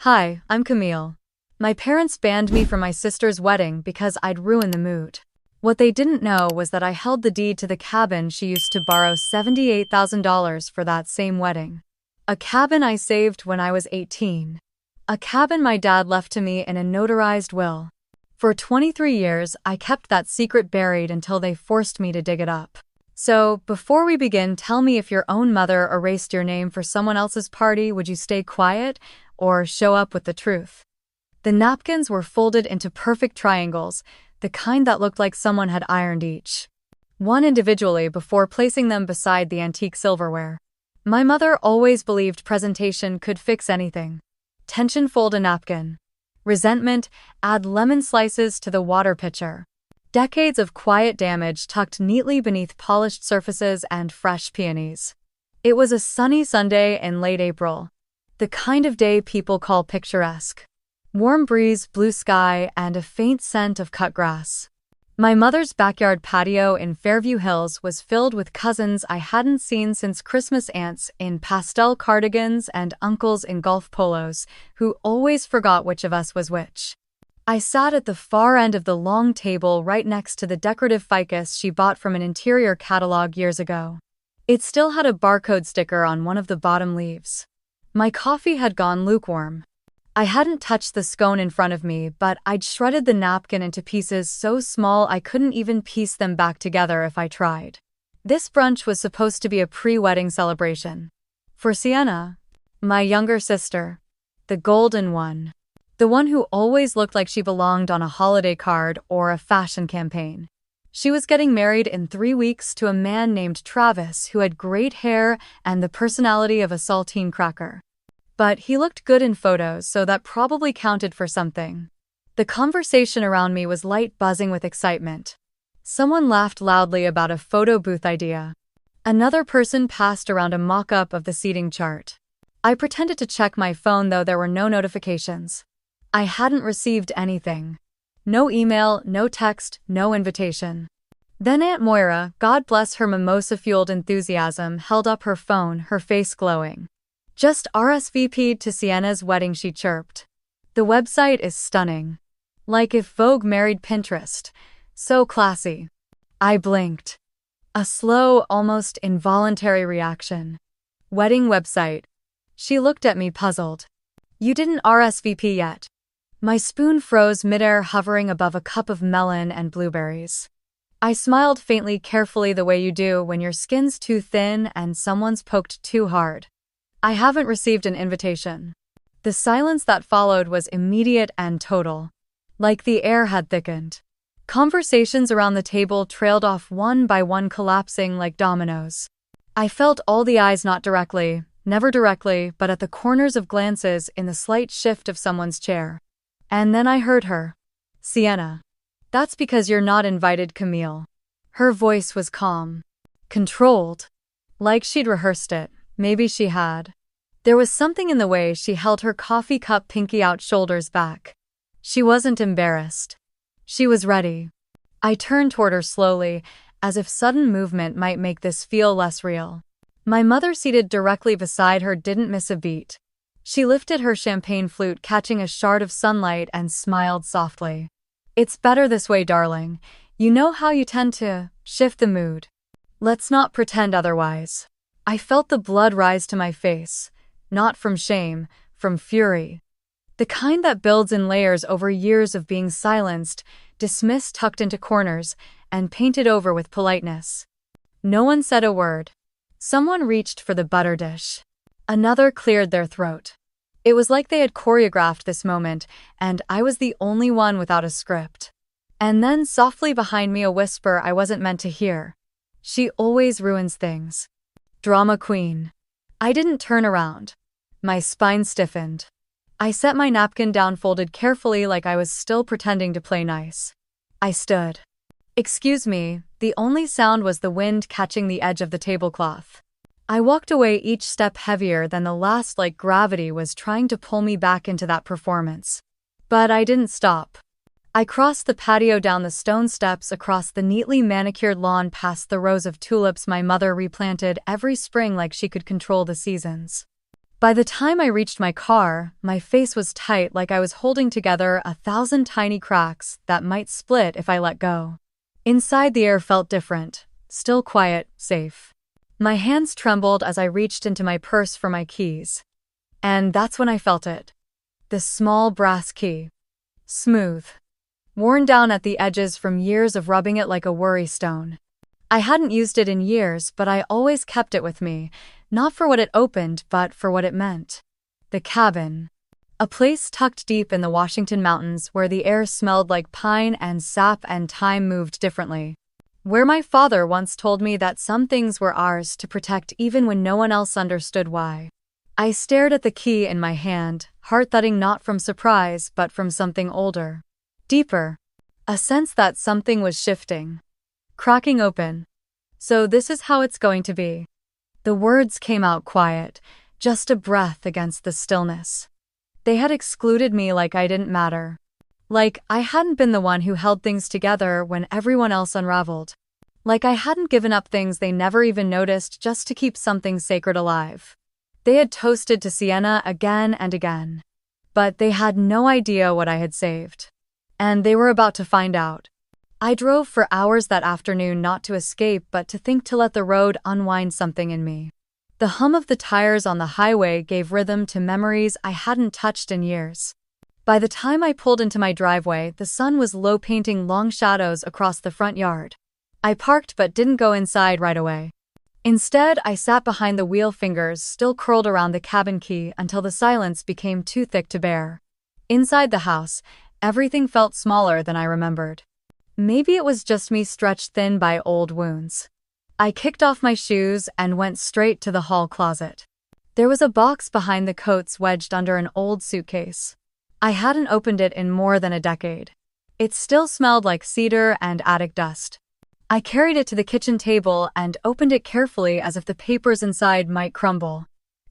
Hi, I'm Camille. My parents banned me from my sister's wedding because I'd ruin the mood. What they didn't know was that I held the deed to the cabin she used to borrow $78,000 for that same wedding. A cabin I saved when I was 18. A cabin my dad left to me in a notarized will. For 23 years, I kept that secret buried until they forced me to dig it up. So, before we begin, tell me, if your own mother erased your name for someone else's party, would you stay quiet or show up with the truth? The napkins were folded into perfect triangles, the kind that looked like someone had ironed each one individually before placing them beside the antique silverware. My mother always believed presentation could fix anything. Tension: fold a napkin. Resentment: add lemon slices to the water pitcher. Decades of quiet damage tucked neatly beneath polished surfaces and fresh peonies. It was a sunny Sunday in late April. The kind of day people call picturesque. Warm breeze, blue sky, and a faint scent of cut grass. My mother's backyard patio in Fairview Hills was filled with cousins I hadn't seen since Christmas, aunts in pastel cardigans and uncles in golf polos, who always forgot which of us was which. I sat at the far end of the long table right next to the decorative ficus she bought from an interior catalog years ago. It still had a barcode sticker on one of the bottom leaves. My coffee had gone lukewarm. I hadn't touched the scone in front of me, but I'd shredded the napkin into pieces so small I couldn't even piece them back together if I tried. This brunch was supposed to be a pre-wedding celebration. For Sienna, my younger sister, the golden one. The one who always looked like she belonged on a holiday card or a fashion campaign. She was getting married in 3 weeks to a man named Travis who had great hair and the personality of a saltine cracker. But he looked good in photos, so that probably counted for something. The conversation around me was light, buzzing with excitement. Someone laughed loudly about a photo booth idea. Another person passed around a mock-up of the seating chart. I pretended to check my phone, though there were no notifications. I hadn't received anything. No email, no text, no invitation. Then Aunt Moira, God bless her mimosa-fueled enthusiasm, held up her phone, her face glowing. Just RSVP'd to Sienna's wedding, she chirped. The website is stunning. Like if Vogue married Pinterest. So classy. I blinked. A slow, almost involuntary reaction. Wedding website. She looked at me, puzzled. You didn't RSVP yet. My spoon froze midair, hovering above a cup of melon and blueberries. I smiled faintly, carefully, the way you do when your skin's too thin and someone's poked too hard. I haven't received an invitation. The silence that followed was immediate and total. Like the air had thickened. Conversations around the table trailed off one by one, collapsing like dominoes. I felt all the eyes, not directly, never directly, but at the corners of glances, in the slight shift of someone's chair. And then I heard her. Sienna. That's because you're not invited, Camille. Her voice was calm. Controlled. Like she'd rehearsed it. Maybe she had. There was something in the way she held her coffee cup, pinky out, shoulders back. She wasn't embarrassed. She was ready. I turned toward her slowly, as if sudden movement might make this feel less real. My mother, seated directly beside her, didn't miss a beat. She lifted her champagne flute, catching a shard of sunlight, and smiled softly. It's better this way, darling. You know how you tend to shift the mood. Let's not pretend otherwise. I felt the blood rise to my face, not from shame, from fury. The kind that builds in layers over years of being silenced, dismissed, tucked into corners, and painted over with politeness. No one said a word. Someone reached for the butter dish. Another cleared their throat. It was like they had choreographed this moment, and I was the only one without a script. And then, softly behind me, a whisper I wasn't meant to hear. She always ruins things. Drama queen. I didn't turn around. My spine stiffened. I set my napkin down, folded carefully, like I was still pretending to play nice. I stood. Excuse me. The only sound was the wind catching the edge of the tablecloth. I walked away, each step heavier than the last, like gravity was trying to pull me back into that performance. But I didn't stop. I crossed the patio, down the stone steps, across the neatly manicured lawn, past the rows of tulips my mother replanted every spring like she could control the seasons. By the time I reached my car, my face was tight like I was holding together 1,000 tiny cracks that might split if I let go. Inside, the air felt different, still quiet, safe. My hands trembled as I reached into my purse for my keys. And that's when I felt it. The small brass key. Smooth. Worn down at the edges from years of rubbing it like a worry stone. I hadn't used it in years, but I always kept it with me, not for what it opened, but for what it meant. The cabin. A place tucked deep in the Washington mountains where the air smelled like pine and sap and time moved differently. Where my father once told me that some things were ours to protect even when no one else understood why. I stared at the key in my hand, heart thudding not from surprise but from something older. Deeper. A sense that something was shifting. Cracking open. So this is how it's going to be. The words came out quiet, just a breath against the stillness. They had excluded me like I didn't matter. Like I hadn't been the one who held things together when everyone else unraveled. Like I hadn't given up things they never even noticed just to keep something sacred alive. They had toasted to Sienna again and again. But they had no idea what I had saved. And they were about to find out. I drove for hours that afternoon not to escape but to think, to let the road unwind something in me. The hum of the tires on the highway gave rhythm to memories I hadn't touched in years. By the time I pulled into my driveway, the sun was low, painting long shadows across the front yard. I parked but didn't go inside right away. Instead, I sat behind the wheel, fingers still curled around the cabin key until the silence became too thick to bear. Inside the house, everything felt smaller than I remembered. Maybe it was just me stretched thin by old wounds. I kicked off my shoes and went straight to the hall closet. There was a box behind the coats wedged under an old suitcase. I hadn't opened it in more than a decade. It still smelled like cedar and attic dust. I carried it to the kitchen table and opened it carefully as if the papers inside might crumble.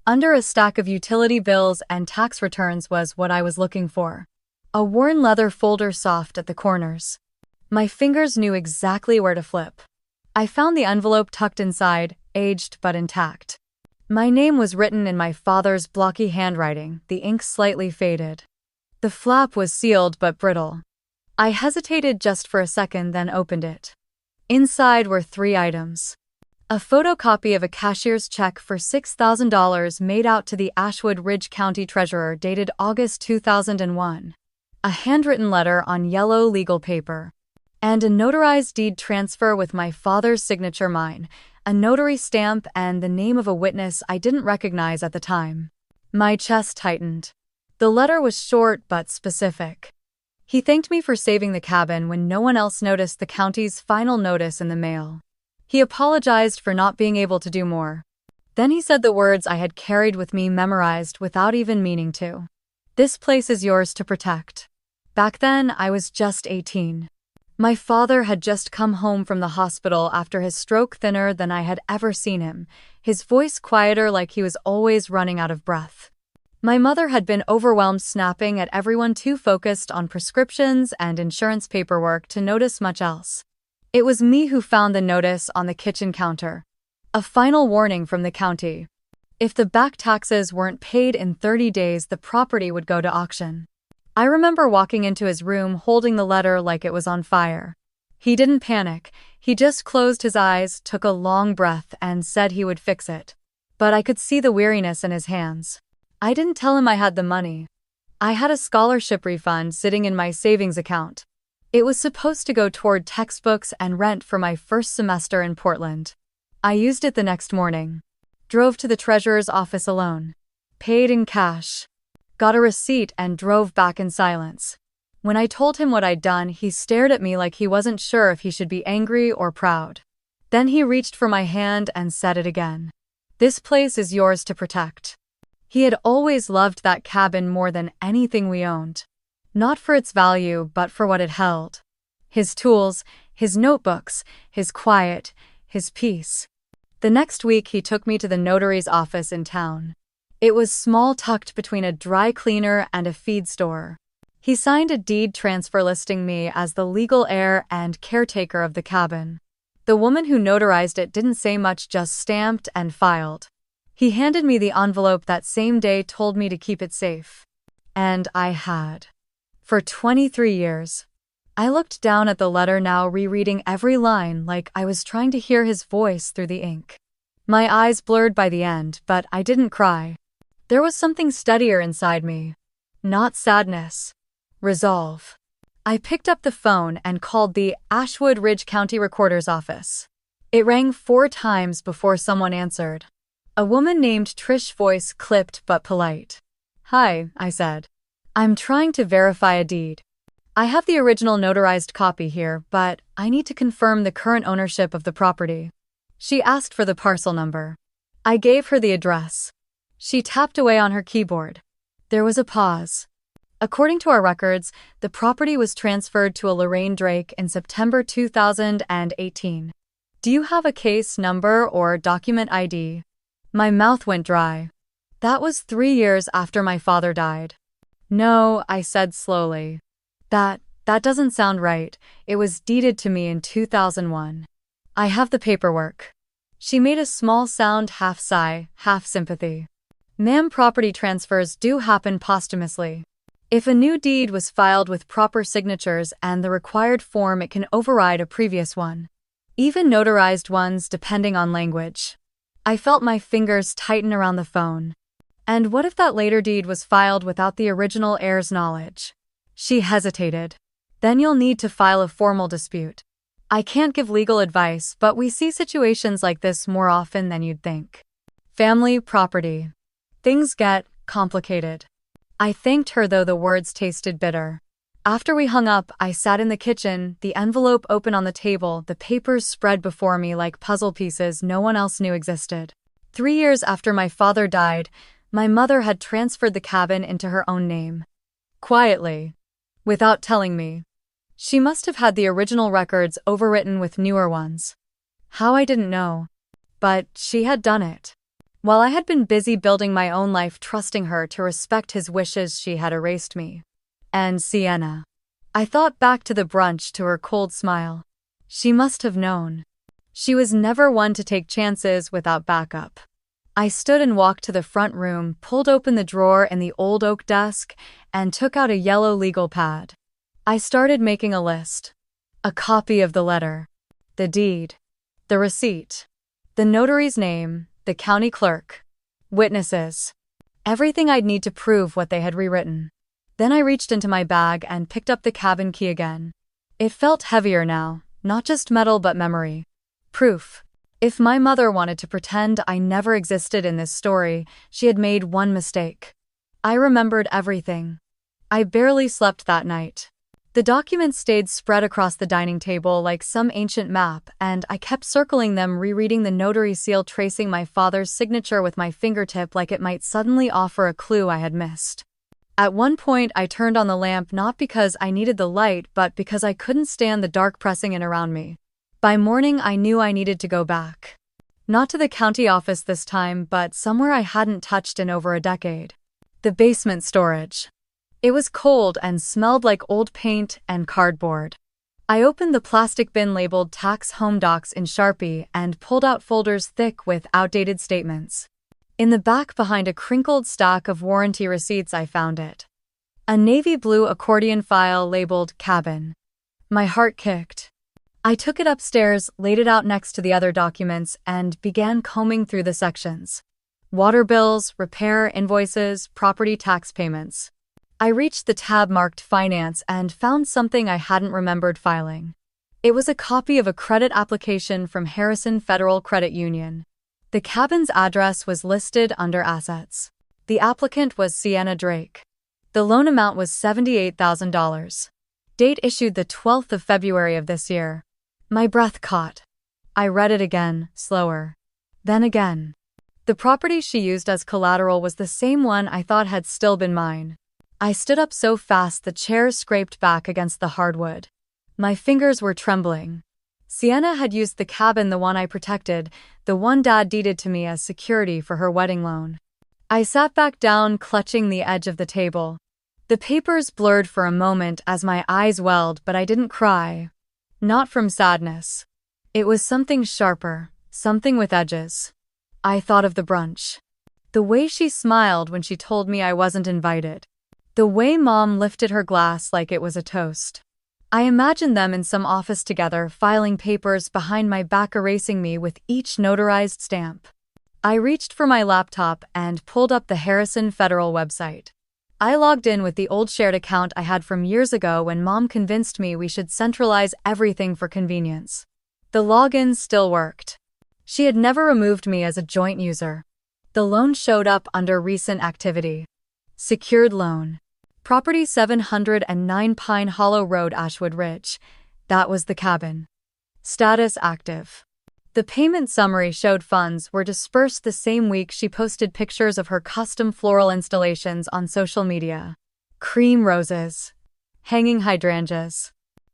Under a stack of utility bills and tax returns was what I was looking for. A worn leather folder, soft at the corners. My fingers knew exactly where to flip. I found the envelope tucked inside, aged but intact. My name was written in my father's blocky handwriting, the ink slightly faded. The flap was sealed but brittle. I hesitated just for a second, then opened it. Inside were 3 items. A photocopy of a cashier's check for $6,000 made out to the Ashwood Ridge County Treasurer, dated August 2001. A handwritten letter on yellow legal paper. And a notarized deed transfer with my father's signature, mine, a notary stamp, and the name of a witness I didn't recognize at the time. My chest tightened. The letter was short but specific. He thanked me for saving the cabin when no one else noticed the county's final notice in the mail. He apologized for not being able to do more. Then he said the words I had carried with me, memorized without even meaning to. This place is yours to protect. Back then, I was just 18. My father had just come home from the hospital after his stroke, thinner than I had ever seen him, his voice quieter, like he was always running out of breath. My mother had been overwhelmed, snapping at everyone, too focused on prescriptions and insurance paperwork to notice much else. It was me who found the notice on the kitchen counter. A final warning from the county. If the back taxes weren't paid in 30 days, the property would go to auction. I remember walking into his room holding the letter like it was on fire. He didn't panic. He just closed his eyes, took a long breath, and said he would fix it. But I could see the weariness in his hands. I didn't tell him I had the money. I had a scholarship refund sitting in my savings account. It was supposed to go toward textbooks and rent for my first semester in Portland. I used it the next morning. Drove to the treasurer's office alone. Paid in cash. Got a receipt and drove back in silence. When I told him what I'd done, he stared at me like he wasn't sure if he should be angry or proud. Then he reached for my hand and said it again. This place is yours to protect. He had always loved that cabin more than anything we owned. Not for its value, but for what it held. His tools, his notebooks, his quiet, his peace. The next week he took me to the notary's office in town. It was small, tucked between a dry cleaner and a feed store. He signed a deed transfer listing me as the legal heir and caretaker of the cabin. The woman who notarized it didn't say much, just stamped and filed. He handed me the envelope that same day, told me to keep it safe. And I had. For 23 years. I looked down at the letter now, rereading every line like I was trying to hear his voice through the ink. My eyes blurred by the end, but I didn't cry. There was something steadier inside me. Not sadness. Resolve. I picked up the phone and called the Ashwood Ridge County Recorder's office. It rang 4 times before someone answered. A woman named Trish, voice clipped but polite. "Hi," I said. "I'm trying to verify a deed. I have the original notarized copy here, but I need to confirm the current ownership of the property." She asked for the parcel number. I gave her the address. She tapped away on her keyboard. There was a pause. According to our records, the property was transferred to a Lorraine Drake in September 2018. "Do you have a case number or document ID?" My mouth went dry. That was 3 years after my father died. "No," I said slowly. That doesn't sound right. It was deeded to me in 2001. "I have the paperwork." She made a small sound, half sigh, half sympathy. "Ma'am, property transfers do happen posthumously. If a new deed was filed with proper signatures and the required form, it can override a previous one. Even notarized ones, depending on language." I felt my fingers tighten around the phone. "And what if that later deed was filed without the original heir's knowledge?" She hesitated. "Then you'll need to file a formal dispute. I can't give legal advice, but we see situations like this more often than you'd think. Family property. Things get complicated." I thanked her, though the words tasted bitter. After we hung up, I sat in the kitchen, the envelope open on the table, the papers spread before me like puzzle pieces no one else knew existed. 3 years after my father died, my mother had transferred the cabin into her own name. Quietly. Without telling me. She must have had the original records overwritten with newer ones. How, I didn't know. But she had done it. While I had been busy building my own life, trusting her to respect his wishes, she had erased me. And Sienna. I thought back to the brunch, to her cold smile. She must have known. She was never one to take chances without backup. I stood and walked to the front room, pulled open the drawer in the old oak desk, and took out a yellow legal pad. I started making a list. A copy of the letter. The deed. The receipt. The notary's name. The county clerk. Witnesses. Everything I'd need to prove what they had rewritten. Then I reached into my bag and picked up the cabin key again. It felt heavier now, not just metal but memory. Proof. If my mother wanted to pretend I never existed in this story, she had made one mistake. I remembered everything. I barely slept that night. The documents stayed spread across the dining table like some ancient map, and I kept circling them, rereading the notary seal, tracing my father's signature with my fingertip like it might suddenly offer a clue I had missed. At one point, I turned on the lamp, not because I needed the light, but because I couldn't stand the dark pressing in around me. By morning, I knew I needed to go back. Not to the county office this time, but somewhere I hadn't touched in over a decade. The basement storage. It was cold and smelled like old paint and cardboard. I opened the plastic bin labeled Tax Home Docs in Sharpie and pulled out folders thick with outdated statements. In the back, behind a crinkled stack of warranty receipts, I found it. A navy blue accordion file labeled Cabin. My heart kicked. I took it upstairs, laid it out next to the other documents, and began combing through the sections. Water bills, repair invoices, property tax payments. I reached the tab marked Finance and found something I hadn't remembered filing. It was a copy of a credit application from Harrison Federal Credit Union. The cabin's address was listed under Assets. The applicant was Sienna Drake. The loan amount was $78,000. Date issued the 12th of February of this year. My breath caught. I read it again, slower. Then again. The property she used as collateral was the same one I thought had still been mine. I stood up so fast the chair scraped back against the hardwood. My fingers were trembling. Sienna had used the cabin, the one I protected, the one Dad deeded to me as security for her wedding loan. I sat back down, clutching the edge of the table. The papers blurred for a moment as my eyes welled, but I didn't cry. Not from sadness. It was something sharper, something with edges. I thought of the brunch. The way she smiled when she told me I wasn't invited. The way Mom lifted her glass like it was a toast. I imagined them in some office together, filing papers behind my back, erasing me with each notarized stamp. I reached for my laptop and pulled up the Harrison Federal website. I logged in with the old shared account I had from years ago when Mom convinced me we should centralize everything for convenience. The login still worked. She had never removed me as a joint user. The loan showed up under recent activity. Secured loan. Property 709 Pine Hollow Road, Ashwood Ridge. That was the cabin. Status active. The payment summary showed funds were dispersed the same week she posted pictures of her custom floral installations on social media. Cream roses. Hanging hydrangeas.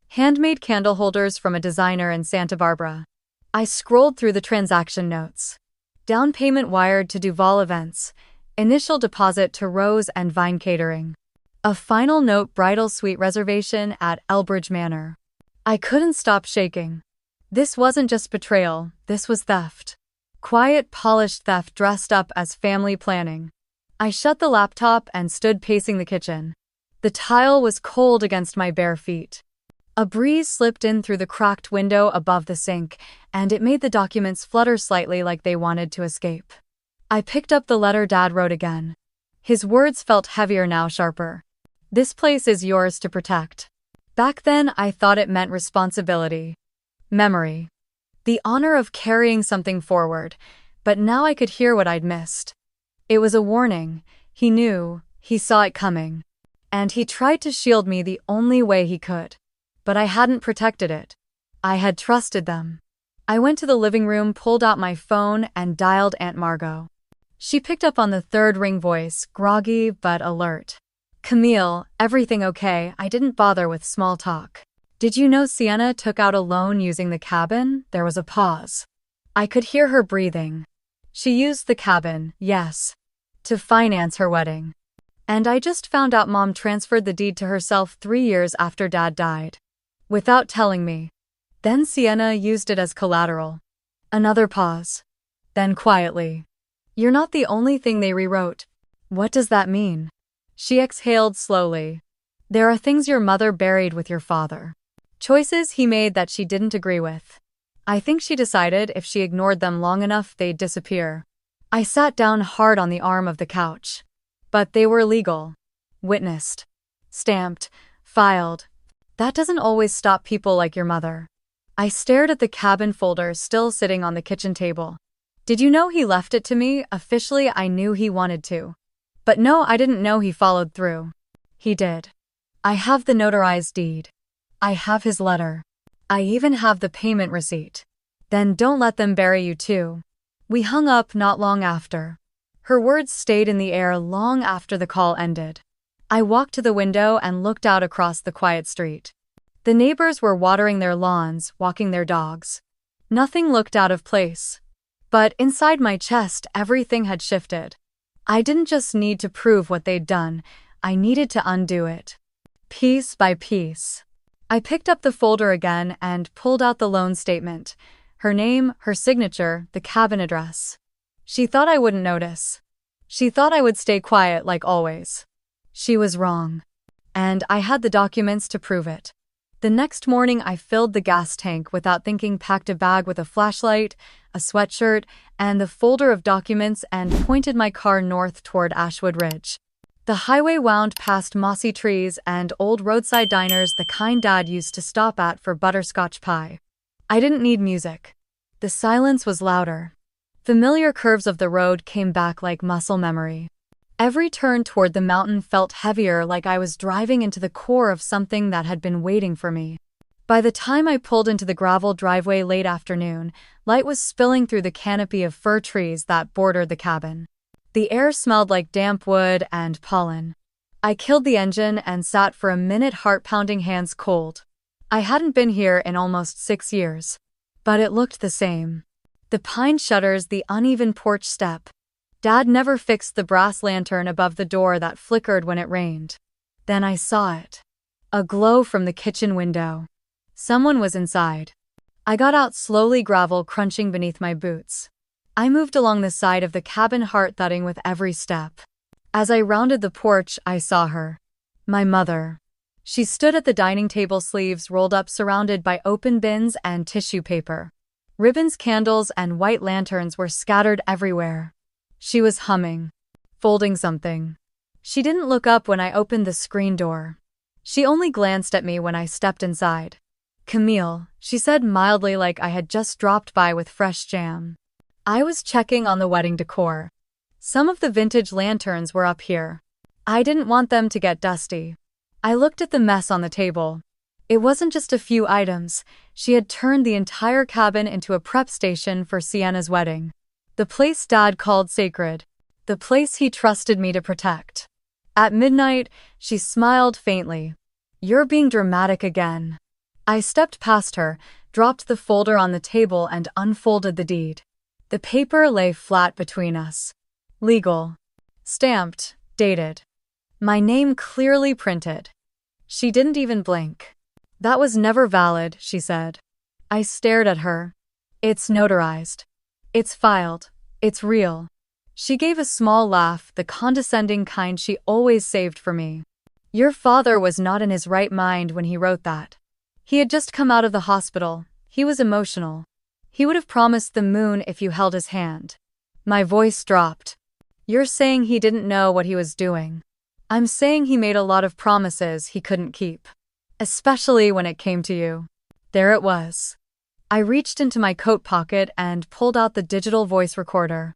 Handmade candle holders from a designer in Santa Barbara. I scrolled through the transaction notes. Down payment wired to Duval Events. Initial deposit to Rose and Vine Catering. A final note bridal suite reservation at Elbridge Manor. I couldn't stop shaking. This wasn't just betrayal, this was theft. Quiet, polished theft dressed up as family planning. I shut the laptop and stood pacing the kitchen. The tile was cold against my bare feet. A breeze slipped in through the cracked window above the sink, and it made the documents flutter slightly like they wanted to escape. I picked up the letter Dad wrote again. His words felt heavier now, sharper. This place is yours to protect. Back then, I thought it meant responsibility. Memory. The honor of carrying something forward, but now I could hear what I'd missed. It was a warning. He knew, he saw it coming. And he tried to shield me the only way he could. But I hadn't protected it. I had trusted them. I went to the living room, pulled out my phone, and dialed Aunt Margot. She picked up on the third ring voice, groggy but alert. Camille, everything okay? I didn't bother with small talk. Did you know Sienna took out a loan using the cabin? There was a pause. I could hear her breathing. She used the cabin, yes, to finance her wedding. And I just found out Mom transferred the deed to herself 3 years after Dad died. Without telling me. Then Sienna used it as collateral. Another pause. Then quietly. You're not the only thing they rewrote. What does that mean? She exhaled slowly. There are things your mother buried with your father. Choices he made that she didn't agree with. I think she decided if she ignored them long enough they'd disappear. I sat down hard on the arm of the couch. But they were legal. Witnessed. Stamped. Filed. That doesn't always stop people like your mother. I stared at the cabin folder still sitting on the kitchen table. Did you know he left it to me? Officially, I knew he wanted to. But no, I didn't know he followed through. He did. I have the notarized deed. I have his letter. I even have the payment receipt. Then don't let them bury you too. We hung up not long after. Her words stayed in the air long after the call ended. I walked to the window and looked out across the quiet street. The neighbors were watering their lawns, walking their dogs. Nothing looked out of place. But inside my chest, everything had shifted. I didn't just need to prove what they'd done, I needed to undo it. Piece by piece. I picked up the folder again and pulled out the loan statement. Her name, her signature, the cabin address. She thought I wouldn't notice. She thought I would stay quiet like always. She was wrong. And I had the documents to prove it. The next morning I filled the gas tank without thinking, packed a bag with a flashlight, a sweatshirt, and the folder of documents and pointed my car north toward Ashwood Ridge. The highway wound past mossy trees and old roadside diners, the kind Dad used to stop at for butterscotch pie. I didn't need music. The silence was louder. Familiar curves of the road came back like muscle memory. Every turn toward the mountain felt heavier, like I was driving into the core of something that had been waiting for me. By the time I pulled into the gravel driveway late afternoon, light was spilling through the canopy of fir trees that bordered the cabin. The air smelled like damp wood and pollen. I killed the engine and sat for a minute, heart pounding, hands cold. I hadn't been here in almost 6 years. But it looked the same. The pine shutters, the uneven porch step. Dad never fixed the brass lantern above the door that flickered when it rained. Then I saw it. A glow from the kitchen window. Someone was inside. I got out slowly, gravel crunching beneath my boots. I moved along the side of the cabin, heart thudding with every step. As I rounded the porch, I saw her. My mother. She stood at the dining table, sleeves rolled up, surrounded by open bins and tissue paper. Ribbons, candles, and white lanterns were scattered everywhere. She was humming. Folding something. She didn't look up when I opened the screen door. She only glanced at me when I stepped inside. "Camille," she said mildly, like I had just dropped by with fresh jam. I was checking on the wedding decor. Some of the vintage lanterns were up here. I didn't want them to get dusty. I looked at the mess on the table. It wasn't just a few items. She had turned the entire cabin into a prep station for Sienna's wedding. The place Dad called sacred. The place he trusted me to protect. At midnight, she smiled faintly. "You're being dramatic again." I stepped past her, dropped the folder on the table, and unfolded the deed. The paper lay flat between us. Legal. Stamped. Dated. My name clearly printed. She didn't even blink. "That was never valid," she said. I stared at her. "It's notarized. It's filed. It's real." She gave a small laugh, the condescending kind she always saved for me. "Your father was not in his right mind when he wrote that. He had just come out of the hospital. He was emotional. He would have promised the moon if you held his hand." My voice dropped. "You're saying he didn't know what he was doing." "I'm saying he made a lot of promises he couldn't keep. Especially when it came to you." There it was. I reached into my coat pocket and pulled out the digital voice recorder.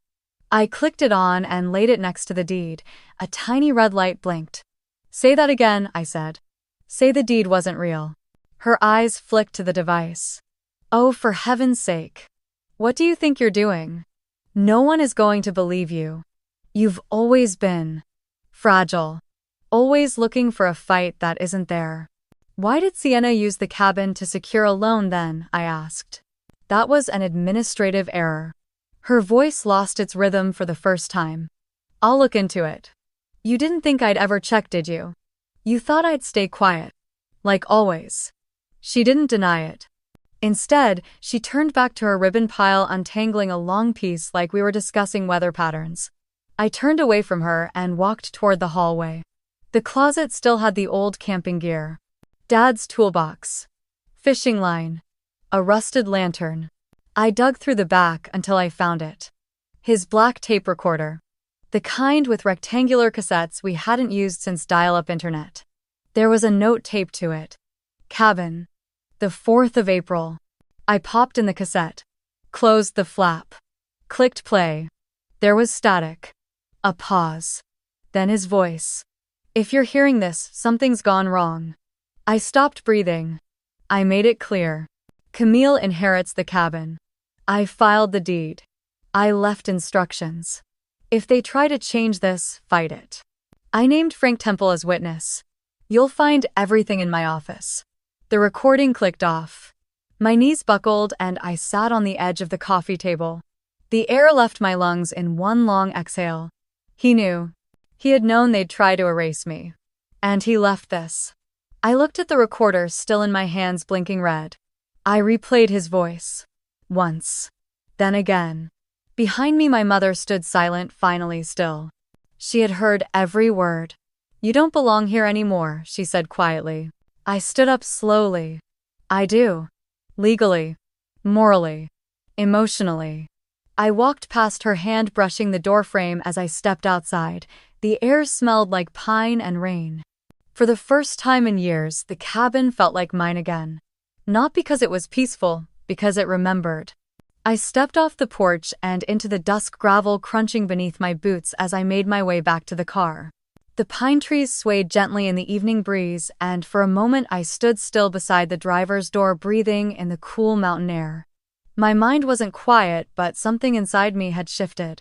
I clicked it on and laid it next to the deed. A tiny red light blinked. "Say that again," I said. "Say the deed wasn't real." Her eyes flicked to the device. "Oh, for heaven's sake. What do you think you're doing? No one is going to believe you. You've always been fragile. Always looking for a fight that isn't there." "Why did Sienna use the cabin to secure a loan then?" I asked. "That was an administrative error." Her voice lost its rhythm for the first time. "I'll look into it." "You didn't think I'd ever check, did you? You thought I'd stay quiet. Like always." She didn't deny it. Instead, she turned back to her ribbon pile, untangling a long piece like we were discussing weather patterns. I turned away from her and walked toward the hallway. The closet still had the old camping gear. Dad's toolbox. Fishing line. A rusted lantern. I dug through the back until I found it. His black tape recorder. The kind with rectangular cassettes we hadn't used since dial-up internet. There was a note taped to it. "Cabin. The 4th of April." I popped in the cassette. Closed the flap. Clicked play. There was static. A pause. Then his voice. "If you're hearing this, something's gone wrong." I stopped breathing. I made it clear. Camille inherits the cabin. I filed the deed. I left instructions. If they try to change this, fight it. I named Frank Temple as witness. You'll find everything in my office. The recording clicked off. My knees buckled and I sat on the edge of the coffee table. The air left my lungs in one long exhale. He knew. He had known they'd try to erase me. And he left this. I looked at the recorder, still in my hands, blinking red. I replayed his voice. Once. Then again. Behind me, my mother stood silent, finally still. She had heard every word. "You don't belong here anymore," she said quietly. I stood up slowly. "I do. Legally. Morally. Emotionally." I walked past her, hand brushing the doorframe as I stepped outside. The air smelled like pine and rain. For the first time in years, the cabin felt like mine again. Not because it was peaceful, because it remembered. I stepped off the porch and into the dusk, gravel crunching beneath my boots as I made my way back to the car. The pine trees swayed gently in the evening breeze, and for a moment I stood still beside the driver's door, breathing in the cool mountain air. My mind wasn't quiet, but something inside me had shifted.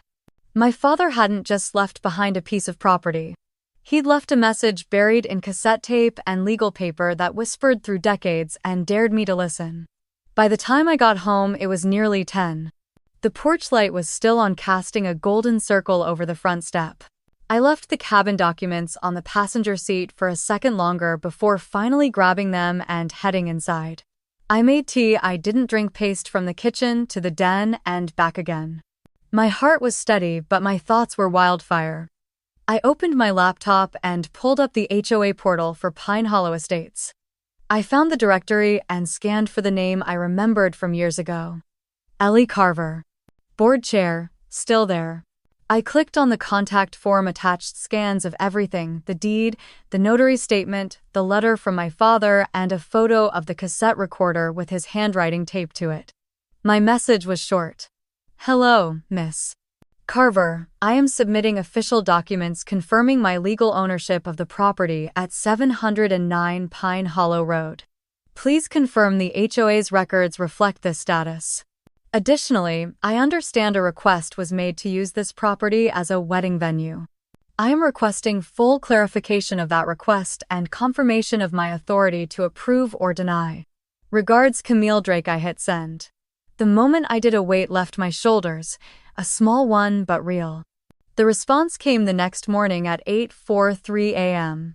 My father hadn't just left behind a piece of property. He'd left a message buried in cassette tape and legal paper that whispered through decades and dared me to listen. By the time I got home, it was nearly 10. The porch light was still on, casting a golden circle over the front step. I left the cabin documents on the passenger seat for a second longer before finally grabbing them and heading inside. I made tea. I didn't drink, paced from the kitchen to the den and back again. My heart was steady, but my thoughts were wildfire. I opened my laptop and pulled up the HOA portal for Pine Hollow Estates. I found the directory and scanned for the name I remembered from years ago. Ellie Carver. Board chair, still there. I clicked on the contact form, attached scans of everything: the deed, the notary statement, the letter from my father, and a photo of the cassette recorder with his handwriting taped to it. My message was short. Hello, Miss Carver. I am submitting official documents confirming my legal ownership of the property at 709 Pine Hollow Road. Please confirm the HOA's records reflect this status. Additionally, I understand a request was made to use this property as a wedding venue. I am requesting full clarification of that request and confirmation of my authority to approve or deny. Regards, Camille Drake. I hit send. The moment I did, a weight left my shoulders, a small one but real. The response came the next morning at 8:43 a.m.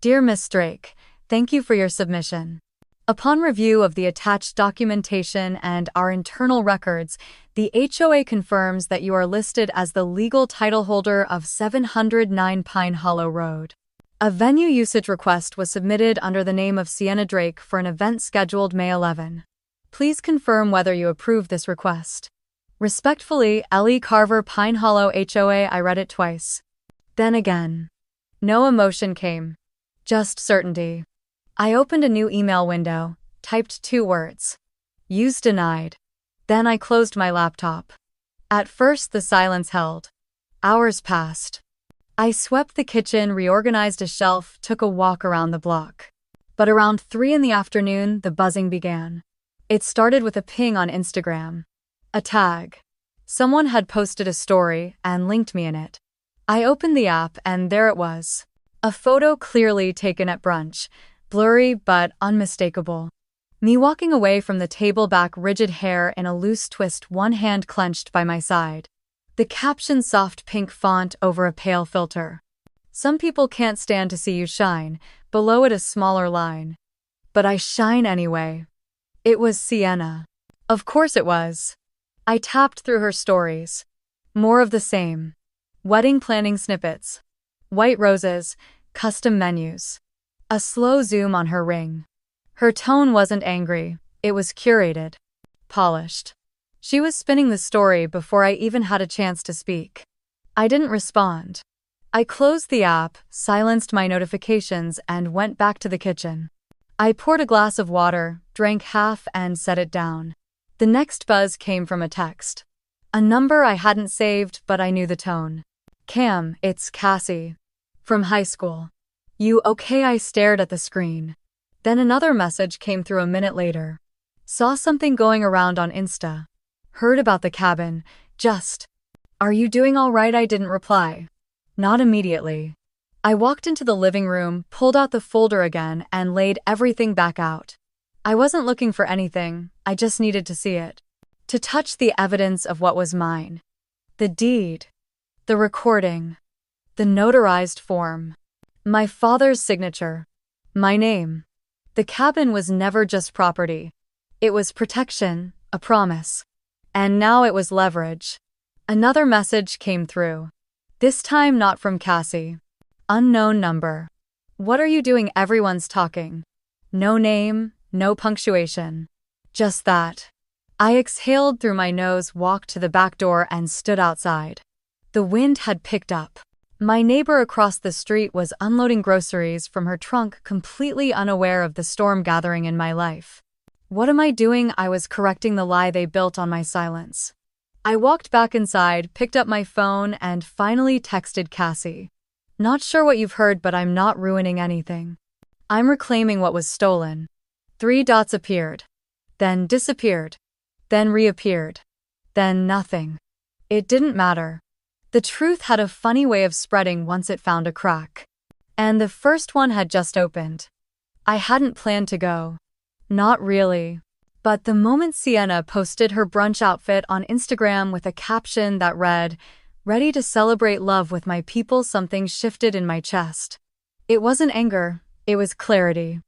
Dear Miss Drake, thank you for your submission. Upon review of the attached documentation and our internal records, the HOA confirms that you are listed as the legal title holder of 709 Pine Hollow Road. A venue usage request was submitted under the name of Sienna Drake for an event scheduled May 11. Please confirm whether you approve this request. Respectfully, Ellie Carver, Pine Hollow HOA. I read it twice. Then again. No emotion came. Just certainty. I opened a new email window, typed 2 words. Use denied. Then I closed my laptop. At first the silence held. Hours passed. I swept the kitchen, reorganized a shelf, took a walk around the block. But around 3 in the afternoon, the buzzing began. It started with a ping on Instagram. A tag. Someone had posted a story and linked me in it. I opened the app and there it was. A photo clearly taken at brunch. Blurry but unmistakable. Me walking away from the table, back, rigid hair in a loose twist, one hand clenched by my side. The caption, soft pink font over a pale filter. Some people can't stand to see you shine. Below it, a smaller line. But I shine anyway. It was Sienna. Of course it was. I tapped through her stories. More of the same. Wedding planning snippets. White roses, custom menus. A slow zoom on her ring. Her tone wasn't angry, it was curated. Polished. She was spinning the story before I even had a chance to speak. I didn't respond. I closed the app, silenced my notifications, and went back to the kitchen. I poured a glass of water, drank half, and set it down. The next buzz came from a text. A number I hadn't saved, but I knew the tone. Cam, it's Cassie. From high school. You okay? I stared at the screen. Then another message came through a minute later. Saw something going around on Insta. Heard about the cabin. Just. Are you doing all right? I didn't reply. Not immediately. I walked into the living room, pulled out the folder again, and laid everything back out. I wasn't looking for anything, I just needed to see it. To touch the evidence of what was mine. The deed. The recording. The notarized form. My father's signature. My name. The cabin was never just property. It was protection, a promise. And now it was leverage. Another message came through. This time not from Cassie. Unknown number. What are you doing? Everyone's talking. No name, no punctuation. Just that. I exhaled through my nose, walked to the back door, and stood outside. The wind had picked up. My neighbor across the street was unloading groceries from her trunk, completely unaware of the storm gathering in my life. What am I doing? I was correcting the lie they built on my silence. I walked back inside, picked up my phone, and finally texted Cassie. Not sure what you've heard, but I'm not ruining anything. I'm reclaiming what was stolen. 3 dots appeared. Then disappeared. Then reappeared. Then nothing. It didn't matter. The truth had a funny way of spreading once it found a crack. And the first one had just opened. I hadn't planned to go. Not really. But the moment Sienna posted her brunch outfit on Instagram with a caption that read, "Ready to celebrate love with my people," something shifted in my chest. It wasn't anger, it was clarity.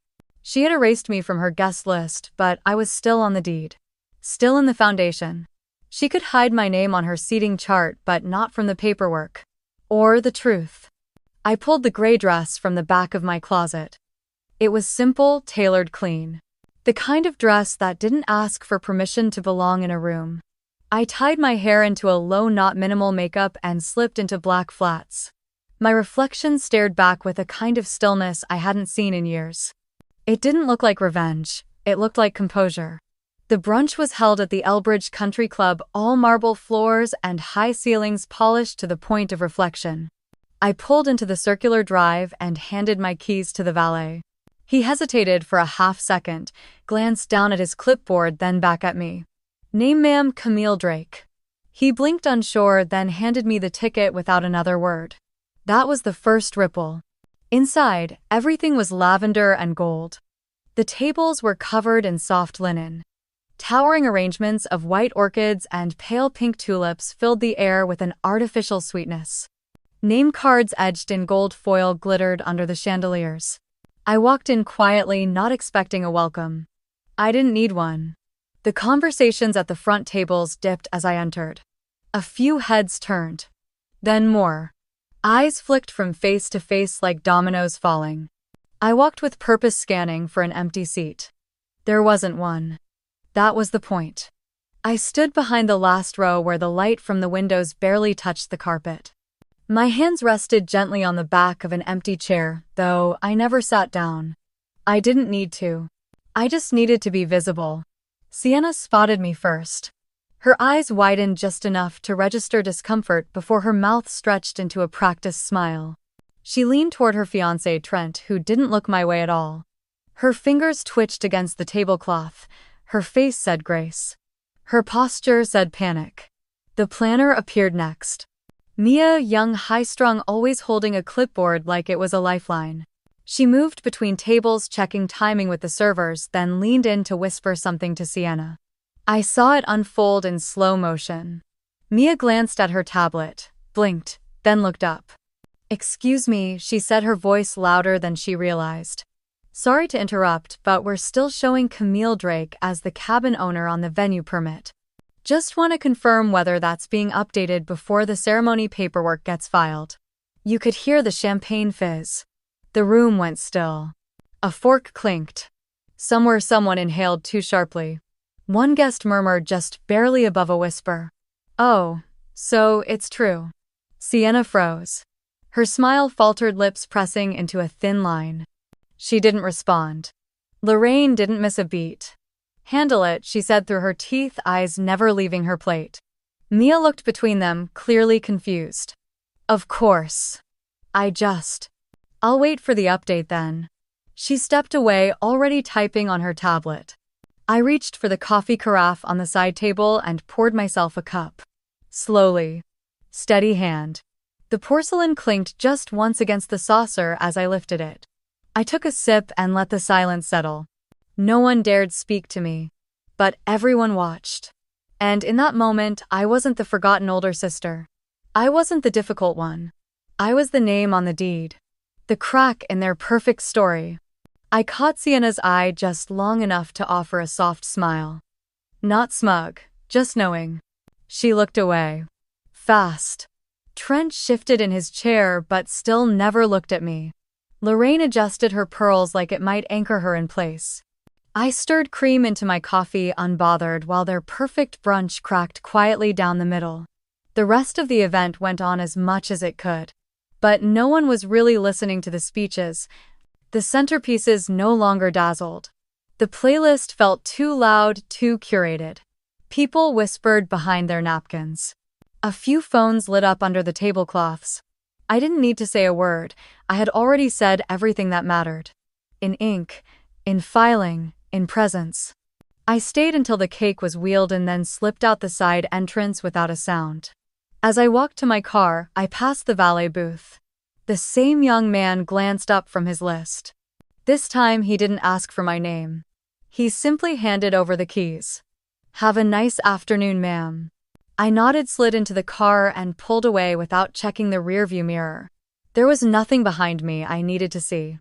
She had erased me from her guest list, but I was still on the deed. Still in the foundation. She could hide my name on her seating chart, but not from the paperwork. Or the truth. I pulled the gray dress from the back of my closet. It was simple, tailored, clean. The kind of dress that didn't ask for permission to belong in a room. I tied my hair into a low knot, minimal makeup, and slipped into black flats. My reflection stared back with a kind of stillness I hadn't seen in years. It didn't look like revenge, it looked like composure. The brunch was held at the Elbridge Country Club, all marble floors and high ceilings polished to the point of reflection. I pulled into the circular drive and handed my keys to the valet. He hesitated for a half second, glanced down at his clipboard, then back at me. "Name, ma'am, Camille Drake." He blinked unsure, then handed me the ticket without another word. That was the first ripple. Inside, everything was lavender and gold. The tables were covered in soft linen. Towering arrangements of white orchids and pale pink tulips filled the air with an artificial sweetness. Name cards etched in gold foil glittered under the chandeliers. I walked in quietly, not expecting a welcome. I didn't need one. The conversations at the front tables dipped as I entered. A few heads turned. Then more. Eyes flicked from face to face like dominoes falling. I walked with purpose, scanning for an empty seat. There wasn't one. That was the point. I stood behind the last row where the light from the windows barely touched the carpet. My hands rested gently on the back of an empty chair, though I never sat down. I didn't need to. I just needed to be visible. Sienna spotted me first. Her eyes widened just enough to register discomfort before her mouth stretched into a practiced smile. She leaned toward her fiancé, Trent, who didn't look my way at all. Her fingers twitched against the tablecloth. Her face said grace. Her posture said panic. The planner appeared next. Mia, young, high-strung, always holding a clipboard like it was a lifeline. She moved between tables, checking timing with the servers, then leaned in to whisper something to Sienna. I saw it unfold in slow motion. Mia glanced at her tablet, blinked, then looked up. "Excuse me," she said, her voice louder than she realized. "Sorry to interrupt, but we're still showing Camille Drake as the cabin owner on the venue permit. Just want to confirm whether that's being updated before the ceremony paperwork gets filed." You could hear the champagne fizz. The room went still. A fork clinked. Somewhere someone inhaled too sharply. One guest murmured just barely above a whisper. "Oh, so it's true." Sienna froze. Her smile faltered, lips pressing into a thin line. She didn't respond. Lorraine didn't miss a beat. "Handle it," she said through her teeth, eyes never leaving her plate. Mia looked between them, clearly confused. "Of course. I'll wait for the update then." She stepped away, already typing on her tablet. I reached for the coffee carafe on the side table and poured myself a cup. Slowly. Steady hand. The porcelain clinked just once against the saucer as I lifted it. I took a sip and let the silence settle. No one dared speak to me. But everyone watched. And in that moment, I wasn't the forgotten older sister. I wasn't the difficult one. I was the name on the deed. The crack in their perfect story. I caught Sienna's eye just long enough to offer a soft smile. Not smug, just knowing. She looked away. Fast. Trent shifted in his chair but still never looked at me. Lorraine adjusted her pearls like it might anchor her in place. I stirred cream into my coffee unbothered while their perfect brunch cracked quietly down the middle. The rest of the event went on as much as it could. But no one was really listening to the speeches. The centerpieces no longer dazzled. The playlist felt too loud, too curated. People whispered behind their napkins. A few phones lit up under the tablecloths. I didn't need to say a word. I had already said everything that mattered. In ink, in filing, in presence. I stayed until the cake was wheeled and then slipped out the side entrance without a sound. As I walked to my car, I passed the valet booth. The same young man glanced up from his list. This time he didn't ask for my name. He simply handed over the keys. "Have a nice afternoon, ma'am." I nodded, slid into the car, and pulled away without checking the rearview mirror. There was nothing behind me I needed to see.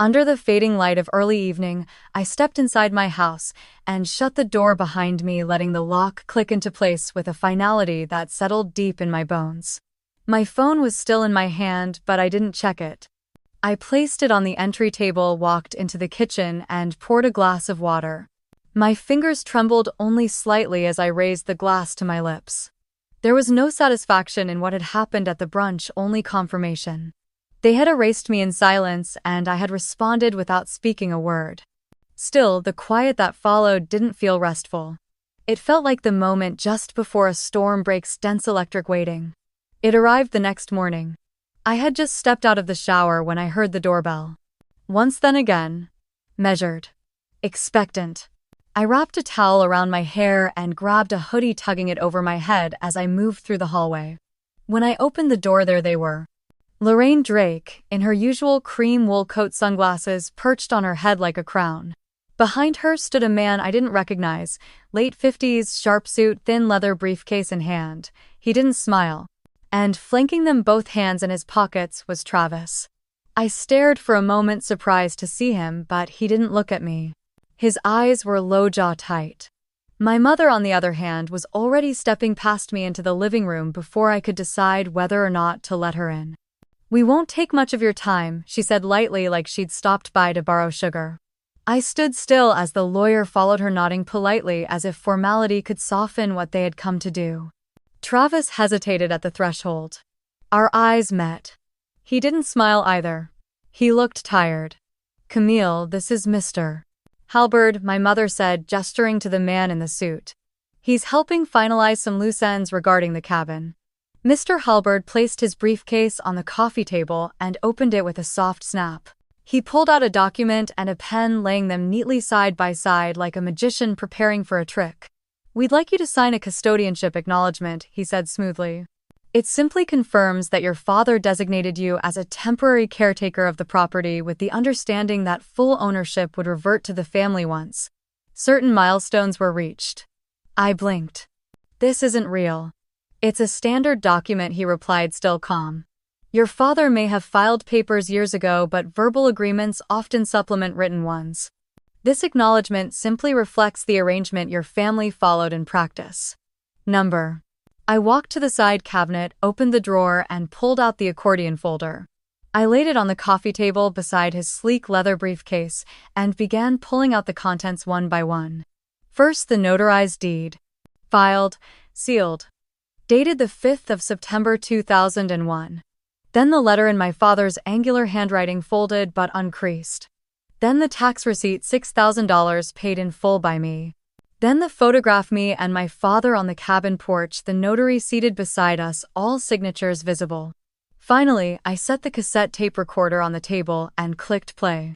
Under the fading light of early evening, I stepped inside my house and shut the door behind me, letting the lock click into place with a finality that settled deep in my bones. My phone was still in my hand, but I didn't check it. I placed it on the entry table, walked into the kitchen, and poured a glass of water. My fingers trembled only slightly as I raised the glass to my lips. There was no satisfaction in what had happened at the brunch, only confirmation. They had erased me in silence, and I had responded without speaking a word. Still, the quiet that followed didn't feel restful. It felt like the moment just before a storm breaks dense electric waiting. It arrived the next morning. I had just stepped out of the shower when I heard the doorbell. Once, then again. Measured. Expectant. I wrapped a towel around my hair and grabbed a hoodie, tugging it over my head as I moved through the hallway. When I opened the door, there they were. Lorraine Drake, in her usual cream wool coat, sunglasses perched on her head like a crown. Behind her stood a man I didn't recognize, late 50s, sharp suit, thin leather briefcase in hand. He didn't smile. And flanking them, both hands in his pockets, was Travis. I stared for a moment, surprised to see him, but he didn't look at me. His eyes were low, jaw tight. My mother, on the other hand, was already stepping past me into the living room before I could decide whether or not to let her in. "We won't take much of your time," she said lightly, like she'd stopped by to borrow sugar. I stood still as the lawyer followed her, nodding politely as if formality could soften what they had come to do. Travis hesitated at the threshold. Our eyes met. He didn't smile either. He looked tired. "Camille, this is Mr. Halberd," my mother said, gesturing to the man in the suit. "He's helping finalize some loose ends regarding the cabin." Mr. Halberd placed his briefcase on the coffee table and opened it with a soft snap. He pulled out a document and a pen, laying them neatly side by side like a magician preparing for a trick. "We'd like you to sign a custodianship acknowledgement," he said smoothly. "It simply confirms that your father designated you as a temporary caretaker of the property, with the understanding that full ownership would revert to the family once certain milestones were reached." I blinked. "This isn't real." "It's a standard document," he replied, still calm. "Your father may have filed papers years ago, but verbal agreements often supplement written ones. This acknowledgement simply reflects the arrangement your family followed in practice. Number." I walked to the side cabinet, opened the drawer, and pulled out the accordion folder. I laid it on the coffee table beside his sleek leather briefcase and began pulling out the contents one by one. First, the notarized deed. Filed, sealed. Dated the 5th of September 2001. Then the letter in my father's angular handwriting, folded but uncreased. Then the tax receipt, $6,000 paid in full by me. Then the photograph, me and my father on the cabin porch, the notary seated beside us, all signatures visible. Finally, I set the cassette tape recorder on the table and clicked play.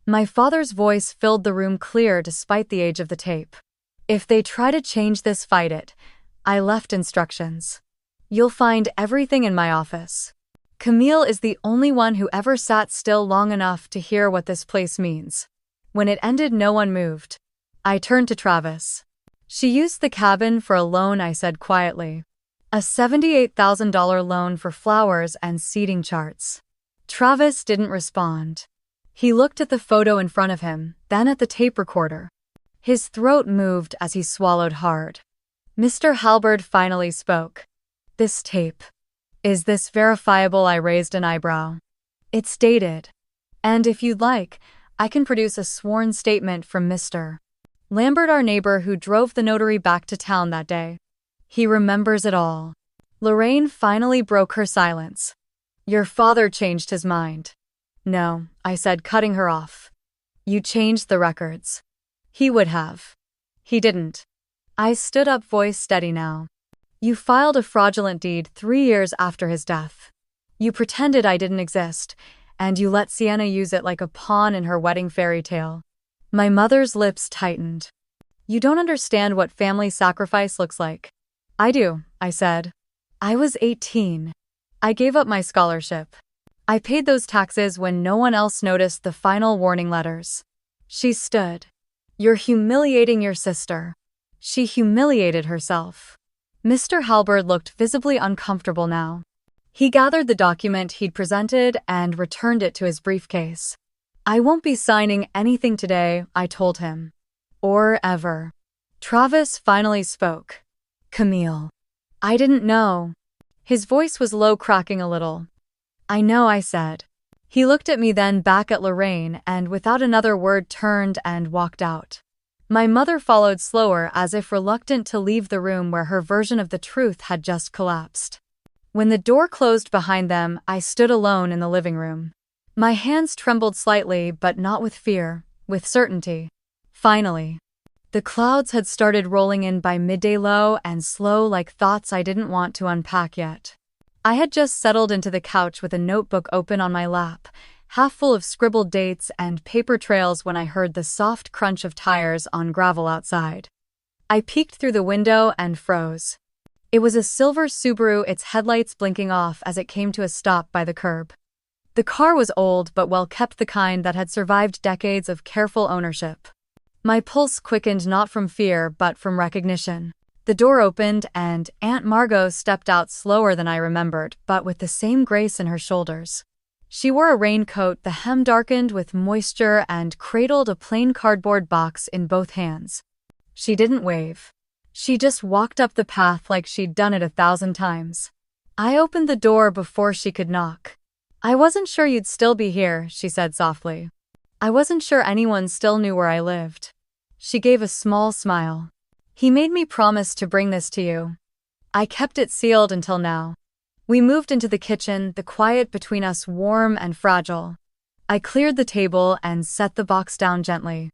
My father's voice filled the room, clear despite the age of the tape. "If they try to change this, fight it." I left instructions. "You'll find everything in my office." Camille is the only one who ever sat still long enough to hear what this place means. When it ended, no one moved. I turned to Travis. "She used the cabin for a loan," I said quietly. "A $78,000 loan for flowers and seating charts." Travis didn't respond. He looked at the photo in front of him, then at the tape recorder. His throat moved as he swallowed hard. Mr. Halberd finally spoke. "This tape. Is this verifiable?" I raised an eyebrow. "It's dated. And if you'd like, I can produce a sworn statement from Mr. Lambert, our neighbor who drove the notary back to town that day. He remembers it all." Lorraine finally broke her silence. "Your father changed his mind." "No," I said, cutting her off. "You changed the records." "He would have." "He didn't." I stood up, voice steady now. "You filed a fraudulent deed 3 years after his death. You pretended I didn't exist, and you let Sienna use it like a pawn in her wedding fairy tale." My mother's lips tightened. "You don't understand what family sacrifice looks like." "I do," I said. "I was 18. I gave up my scholarship. I paid those taxes when no one else noticed the final warning letters." She stood. "You're humiliating your sister." She humiliated herself. Mr. Halberd looked visibly uncomfortable now. He gathered the document he'd presented and returned it to his briefcase. I won't be signing anything today, I told him. Or ever. Travis finally spoke. Camille. I didn't know. His voice was low, cracking a little. I know, I said. He looked at me, then back at Lorraine, and without another word turned and walked out. My mother followed slower, as if reluctant to leave the room where her version of the truth had just collapsed. When the door closed behind them, I stood alone in the living room. My hands trembled slightly, but not with fear, with certainty. Finally. The clouds had started rolling in by midday, low and slow, like thoughts I didn't want to unpack yet. I had just settled into the couch with a notebook open on my lap, half full of scribbled dates and paper trails, when I heard the soft crunch of tires on gravel outside. I peeked through the window and froze. It was a silver Subaru, its headlights blinking off as it came to a stop by the curb. The car was old but well kept, the kind that had survived decades of careful ownership. My pulse quickened, not from fear but from recognition. The door opened and Aunt Margot stepped out, slower than I remembered, but with the same grace in her shoulders. She wore a raincoat, the hem darkened with moisture, and cradled a plain cardboard box in both hands. She didn't wave. She just walked up the path like she'd done it 1,000 times. I opened the door before she could knock. I wasn't sure you'd still be here, she said softly. I wasn't sure anyone still knew where I lived. She gave a small smile. He made me promise to bring this to you. I kept it sealed until now. We moved into the kitchen, the quiet between us warm and fragile. I cleared the table and set the box down gently.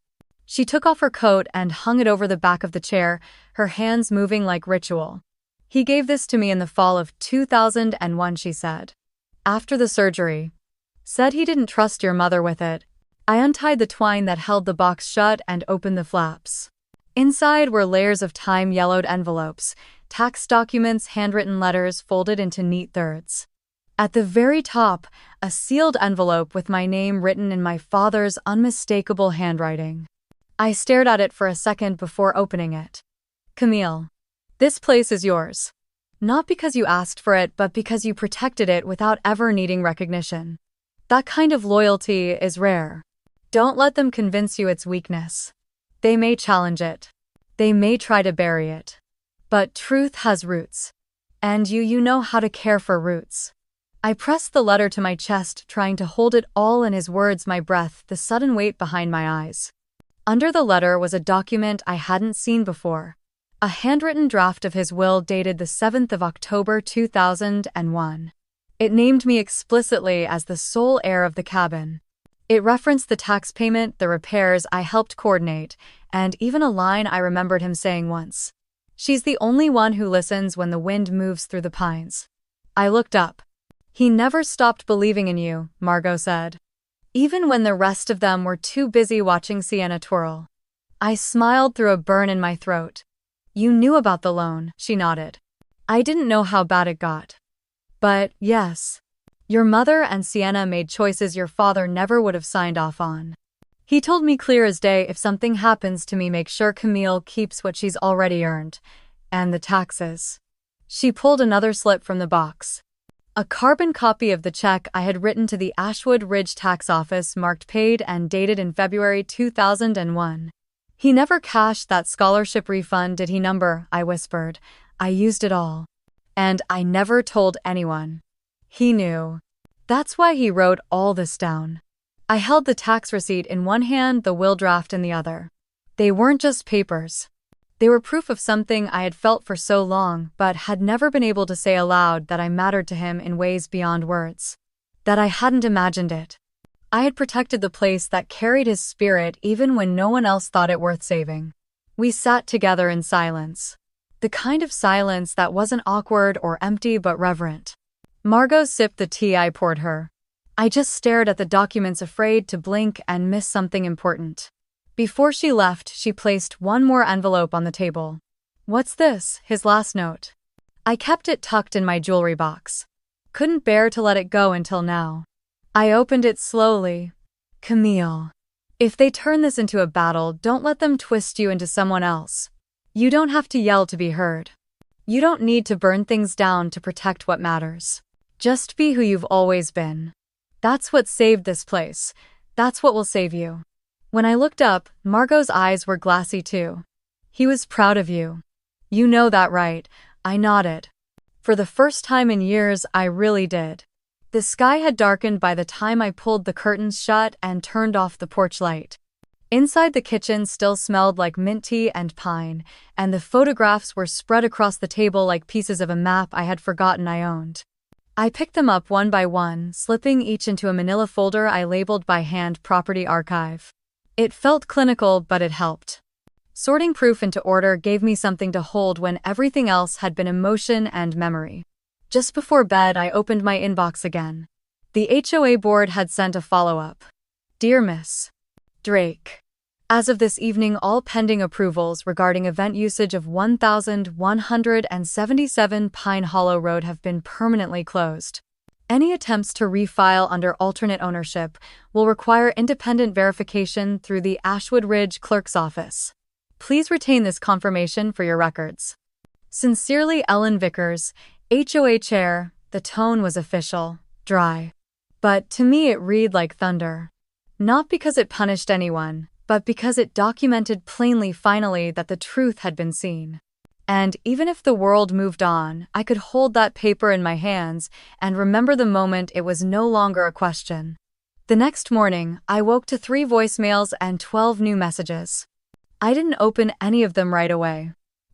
She took off her coat and hung it over the back of the chair, her hands moving like ritual. He gave this to me in the fall of 2001, she said. After the surgery. Said he didn't trust your mother with it. I untied the twine that held the box shut and opened the flaps. Inside were layers of time-yellowed envelopes, tax documents, handwritten letters folded into neat thirds. At the very top, a sealed envelope with my name written in my father's unmistakable handwriting. I stared at it for a second before opening it. Camille. This place is yours. Not because you asked for it, but because you protected it without ever needing recognition. That kind of loyalty is rare. Don't let them convince you it's weakness. They may challenge it. They may try to bury it. But truth has roots. And you know how to care for roots. I pressed the letter to my chest, trying to hold it all in, his words, my breath, the sudden weight behind my eyes. Under the letter was a document I hadn't seen before. A handwritten draft of his will dated the 7th of October 2001. It named me explicitly as the sole heir of the cabin. It referenced the tax payment, the repairs I helped coordinate, and even a line I remembered him saying once. She's the only one who listens when the wind moves through the pines. I looked up. He never stopped believing in you, Margot said. Even when the rest of them were too busy watching Sienna twirl. I smiled through a burn in my throat. You knew about the loan, she nodded. I didn't know how bad it got. But, yes. Your mother and Sienna made choices your father never would have signed off on. He told me clear as day, if something happens to me, make sure Camille keeps what she's already earned. And the taxes. She pulled another slip from the box. A carbon copy of the check I had written to the Ashwood Ridge tax office, marked paid and dated in February 2001. He never cashed that scholarship refund, did he? Number, I whispered. I used it all. And I never told anyone. He knew. That's why he wrote all this down. I held the tax receipt in one hand, the will draft in the other. They weren't just papers. They were proof of something I had felt for so long, but had never been able to say aloud, that I mattered to him in ways beyond words. That I hadn't imagined it. I had protected the place that carried his spirit even when no one else thought it worth saving. We sat together in silence. The kind of silence that wasn't awkward or empty but reverent. Margot sipped the tea I poured her. I just stared at the documents, afraid to blink and miss something important. Before she left, she placed one more envelope on the table. What's this? His last note. I kept it tucked in my jewelry box. Couldn't bear to let it go until now. I opened it slowly. Camille. If they turn this into a battle, don't let them twist you into someone else. You don't have to yell to be heard. You don't need to burn things down to protect what matters. Just be who you've always been. That's what saved this place. That's what will save you. When I looked up, Margot's eyes were glassy too. He was proud of you. You know that, right? I nodded. For the first time in years, I really did. The sky had darkened by the time I pulled the curtains shut and turned off the porch light. Inside, the kitchen still smelled like mint tea and pine, and the photographs were spread across the table like pieces of a map I had forgotten I owned. I picked them up one by one, slipping each into a manila folder I labeled by hand Property Archive. It felt clinical, but it helped. Sorting proof into order gave me something to hold when everything else had been emotion and memory. Just before bed, I opened my inbox again. The HOA board had sent a follow-up. Dear Miss Drake, as of this evening, all pending approvals regarding event usage of 1177 Pine Hollow Road have been permanently closed. Any attempts to refile under alternate ownership will require independent verification through the Ashwood Ridge Clerk's Office. Please retain this confirmation for your records. Sincerely, Ellen Vickers, HOA Chair. The tone was official, dry. But to me it read like thunder. Not because it punished anyone, but because it documented plainly finally that the truth had been seen. And even if the world moved on, I could hold that paper in my hands and remember the moment it was no longer a question. The next morning, I woke to 3 voicemails and 12 new messages. I didn't open any of them right away.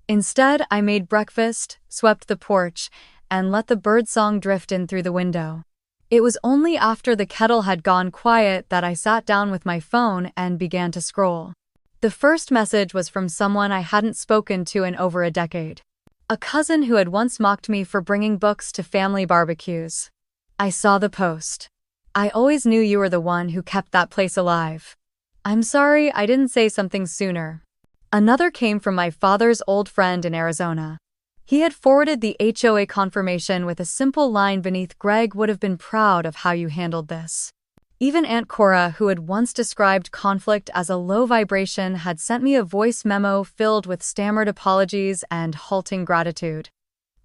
Instead, I made breakfast, swept the porch, and let the birdsong drift in through the window. It was only after the kettle had gone quiet that I sat down with my phone and began to scroll. The first message was from someone I hadn't spoken to in over a decade. A cousin who had once mocked me for bringing books to family barbecues. I saw the post. I always knew you were the one who kept that place alive. I'm sorry I didn't say something sooner. Another came from my father's old friend in Arizona. He had forwarded the HOA confirmation with a simple line beneath: Greg would have been proud of how you handled this. Even Aunt Cora, who had once described conflict as a low vibration, had sent me a voice memo filled with stammered apologies and halting gratitude.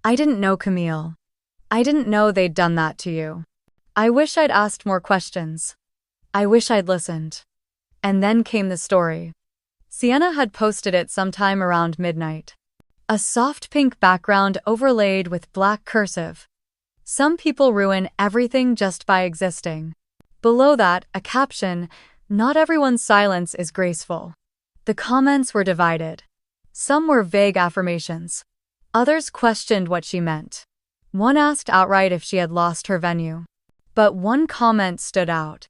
I didn't know, Camille. I didn't know they'd done that to you. I wish I'd asked more questions. I wish I'd listened. And then came the story. Sienna had posted it sometime around midnight. A soft pink background overlaid with black cursive. Some people ruin everything just by existing. Below that, a caption: not everyone's silence is graceful. The comments were divided. Some were vague affirmations. Others questioned what she meant. One asked outright if she had lost her venue. But one comment stood out.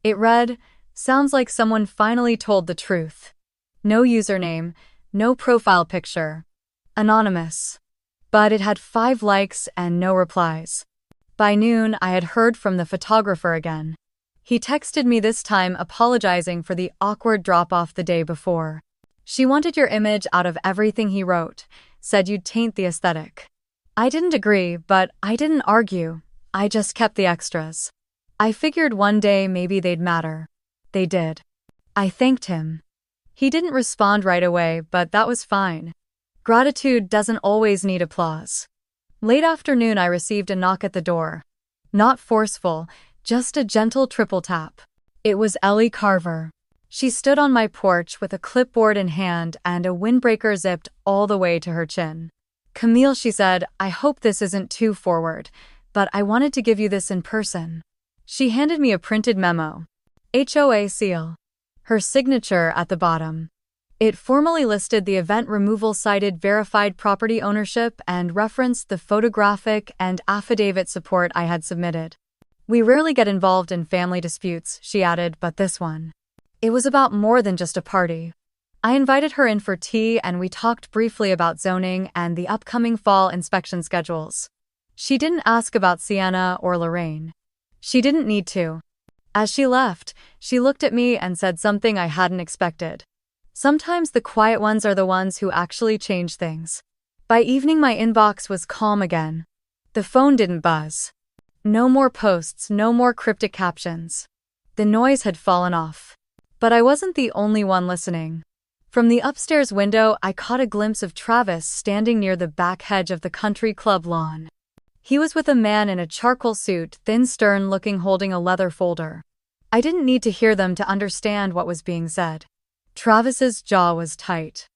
It read, "Sounds like someone finally told the truth. No username, no profile picture. Anonymous." But it had 5 likes and no replies. By noon, I had heard from the photographer again. He texted me this time apologizing for the awkward drop-off the day before. She wanted your image out of everything he wrote, said you'd taint the aesthetic. I didn't agree, but I didn't argue. I just kept the extras. I figured one day maybe they'd matter. They did. I thanked him. He didn't respond right away, but that was fine. Gratitude doesn't always need applause. Late afternoon, I received a knock at the door. Not forceful, just a gentle triple tap. It was Ellie Carver. She stood on my porch with a clipboard in hand and a windbreaker zipped all the way to her chin. "Camille," she said, "I hope this isn't too forward, but I wanted to give you this in person." She handed me a printed memo. HOA seal. Her signature at the bottom. It formally listed the event removal, cited verified property ownership, and referenced the photographic and affidavit support I had submitted. "We rarely get involved in family disputes," she added, "but this one. It was about more than just a party." I invited her in for tea and we talked briefly about zoning and the upcoming fall inspection schedules. She didn't ask about Sienna or Lorraine. She didn't need to. As she left, she looked at me and said something I hadn't expected. Sometimes the quiet ones are the ones who actually change things. By evening, my inbox was calm again. The phone didn't buzz. No more posts, no more cryptic captions. The noise had fallen off. But I wasn't the only one listening. From the upstairs window, I caught a glimpse of Travis standing near the back hedge of the country club lawn. He was with a man in a charcoal suit, thin, stern-looking, holding a leather folder. I didn't need to hear them to understand what was being said. Travis's jaw was tight.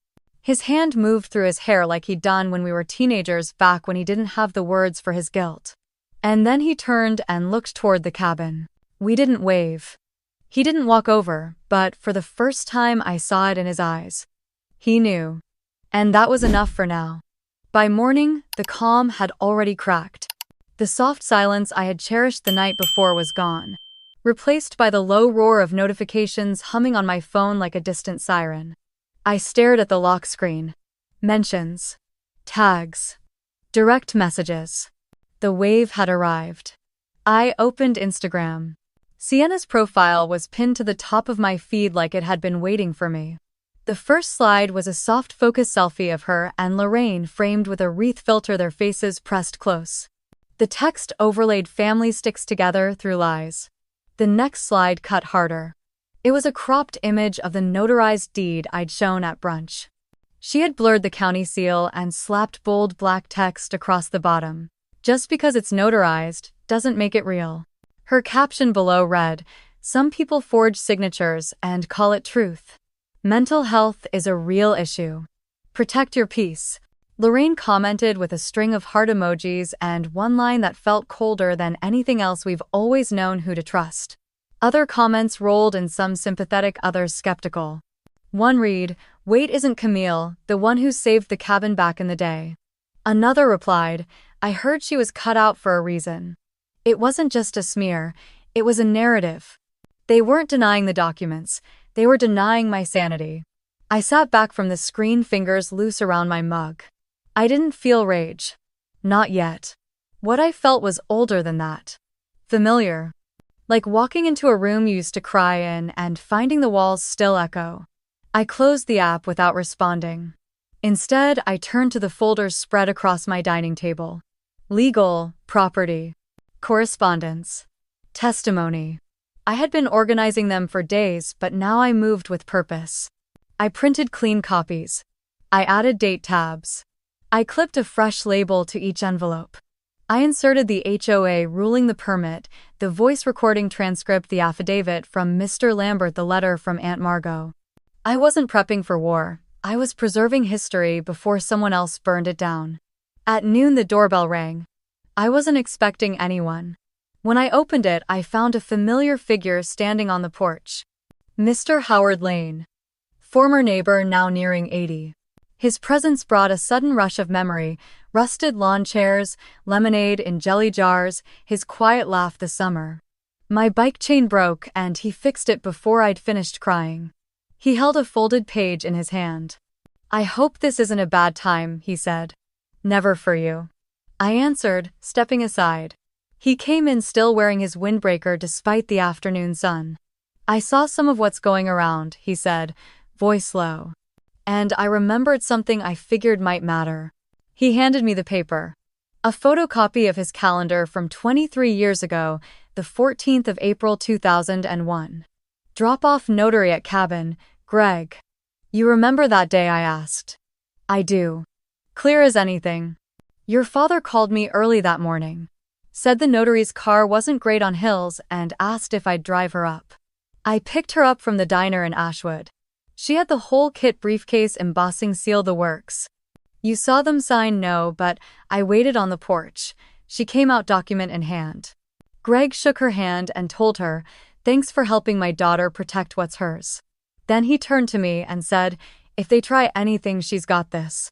His hand moved through his hair like he'd done when we were teenagers back when he didn't have the words for his guilt. And then he turned and looked toward the cabin. We didn't wave. He didn't walk over, but for the first time I saw it in his eyes. He knew. And that was enough for now. By morning, the calm had already cracked. The soft silence I had cherished the night before was gone, replaced by the low roar of notifications humming on my phone like a distant siren. I stared at the lock screen. Mentions. Tags. Direct messages. The wave had arrived. I opened Instagram. Sienna's profile was pinned to the top of my feed like it had been waiting for me. The first slide was a soft focus selfie of her and Lorraine framed with a wreath filter, their faces pressed close. The text overlaid family sticks together through lies. The next slide cut harder. It was a cropped image of the notarized deed I'd shown at brunch. She had blurred the county seal and slapped bold black text across the bottom. Just because it's notarized doesn't make it real. Her caption below read, "Some people forge signatures and call it truth. Mental health is a real issue. Protect your peace." Lorraine commented with a string of heart emojis and one line that felt colder than anything else. We've always known who to trust. Other comments rolled in, some sympathetic, others skeptical. One read, "Wait, isn't Camille the one who saved the cabin back in the day?" Another replied, "I heard she was cut out for a reason." It wasn't just a smear, it was a narrative. They weren't denying the documents, they were denying my sanity. I sat back from the screen, fingers loose around my mug. I didn't feel rage. Not yet. What I felt was older than that. Familiar. Like walking into a room you used to cry in and finding the walls still echo. I closed the app without responding. Instead, I turned to the folders spread across my dining table. Legal, property, correspondence, testimony. I had been organizing them for days, but now I moved with purpose. I printed clean copies. I added date tabs. I clipped a fresh label to each envelope. I inserted the HOA ruling, the permit, the voice recording transcript, the affidavit from Mr. Lambert, the letter from Aunt Margot. I wasn't prepping for war. I was preserving history before someone else burned it down. At noon, the doorbell rang. I wasn't expecting anyone. When I opened it, I found a familiar figure standing on the porch. Mr. Howard Lane. Former neighbor, now nearing 80. His presence brought a sudden rush of memory: rusted lawn chairs, lemonade in jelly jars, his quiet laugh the summer. My bike chain broke and he fixed it before I'd finished crying. He held a folded page in his hand. "I hope this isn't a bad time," he said. "Never for you," I answered, stepping aside. He came in still wearing his windbreaker despite the afternoon sun. "I saw some of what's going around," he said, voice low. "And I remembered something I figured might matter." He handed me the paper. A photocopy of his calendar from 23 years ago, the 14th of April 2001. "Drop-off notary at cabin, Greg." "You remember that day?" I asked. "I do. Clear as anything. Your father called me early that morning. Said the notary's car wasn't great on hills and asked if I'd drive her up. I picked her up from the diner in Ashwood. She had the whole kit, briefcase, embossing, seal, the works. You saw them sign no, but I waited on the porch. She came out, document in hand." Greg shook her hand and told her, "Thanks for helping my daughter protect what's hers." Then he turned to me and said, "If they try anything, she's got this."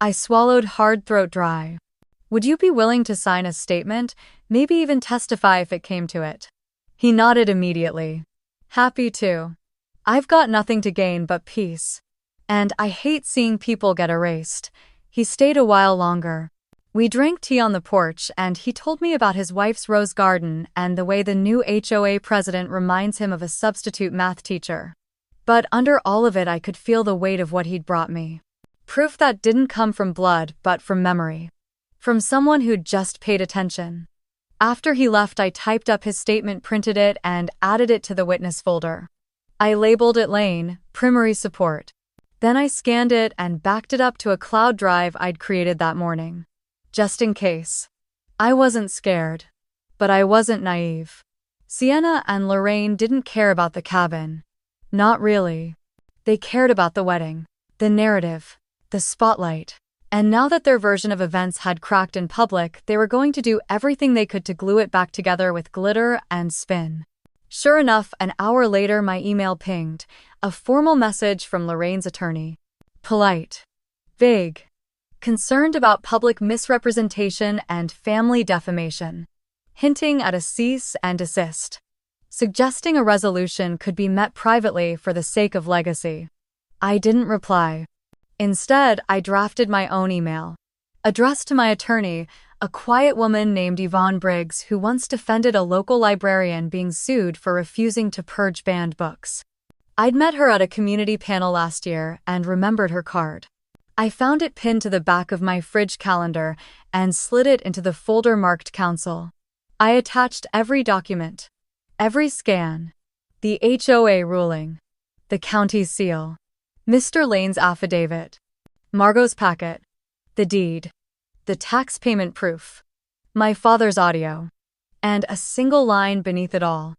I swallowed hard, throat dry. "Would you be willing to sign a statement, maybe even testify if it came to it?" He nodded immediately. "Happy to. I've got nothing to gain but peace. And I hate seeing people get erased." He stayed a while longer. We drank tea on the porch and he told me about his wife's rose garden and the way the new HOA president reminds him of a substitute math teacher. But under all of it, I could feel the weight of what he'd brought me. Proof that didn't come from blood, but from memory. From someone who'd just paid attention. After he left, I typed up his statement, printed it, and added it to the witness folder. I labeled it Lane, primary support. Then I scanned it and backed it up to a cloud drive I'd created that morning. Just in case. I wasn't scared. But I wasn't naive. Sienna and Lorraine didn't care about the cabin. Not really. They cared about the wedding, the narrative, the spotlight. And now that their version of events had cracked in public, they were going to do everything they could to glue it back together with glitter and spin. Sure enough, an hour later my email pinged, a formal message from Lorraine's attorney. Polite. Vague. Concerned about public misrepresentation and family defamation. Hinting at a cease and desist. Suggesting a resolution could be met privately for the sake of legacy. I didn't reply. Instead, I drafted my own email. Addressed to my attorney, a quiet woman named Yvonne Briggs who once defended a local librarian being sued for refusing to purge banned books. I'd met her at a community panel last year and remembered her card. I found it pinned to the back of my fridge calendar and slid it into the folder marked Counsel. I attached every document, every scan, the HOA ruling, the county's seal, Mr. Lane's affidavit, Margot's packet, the deed, the tax payment proof, my father's audio, and a single line beneath it all.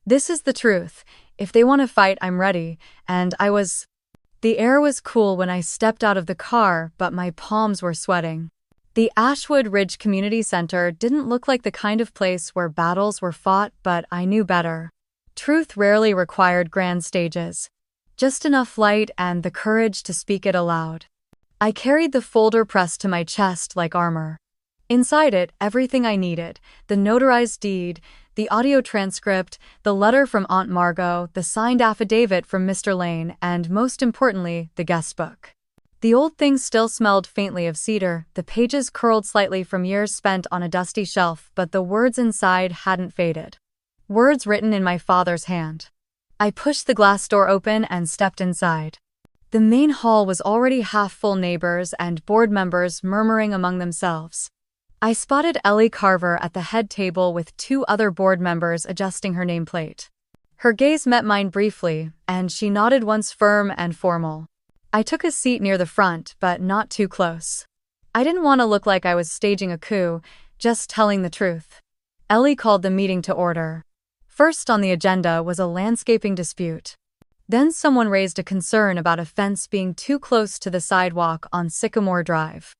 This is the truth. If they want to fight, I'm ready, and I was. The air was cool when I stepped out of the car, but my palms were sweating. The Ashwood Ridge Community Center didn't look like the kind of place where battles were fought, but I knew better. Truth rarely required grand stages. Just enough light and the courage to speak it aloud. I carried the folder pressed to my chest like armor. Inside it, everything I needed: the notarized deed, the audio transcript, the letter from Aunt Margot, the signed affidavit from Mr. Lane, and most importantly, the guest book. The old thing still smelled faintly of cedar, the pages curled slightly from years spent on a dusty shelf, but the words inside hadn't faded. Words written in my father's hand. I pushed the glass door open and stepped inside. The main hall was already half full, neighbors and board members murmuring among themselves. I spotted Ellie Carver at the head table with two other board members adjusting her nameplate. Her gaze met mine briefly, and she nodded once, firm and formal. I took a seat near the front, but not too close. I didn't want to look like I was staging a coup, just telling the truth. Ellie called the meeting to order. First on the agenda was a landscaping dispute. Then someone raised a concern about a fence being too close to the sidewalk on Sycamore Drive.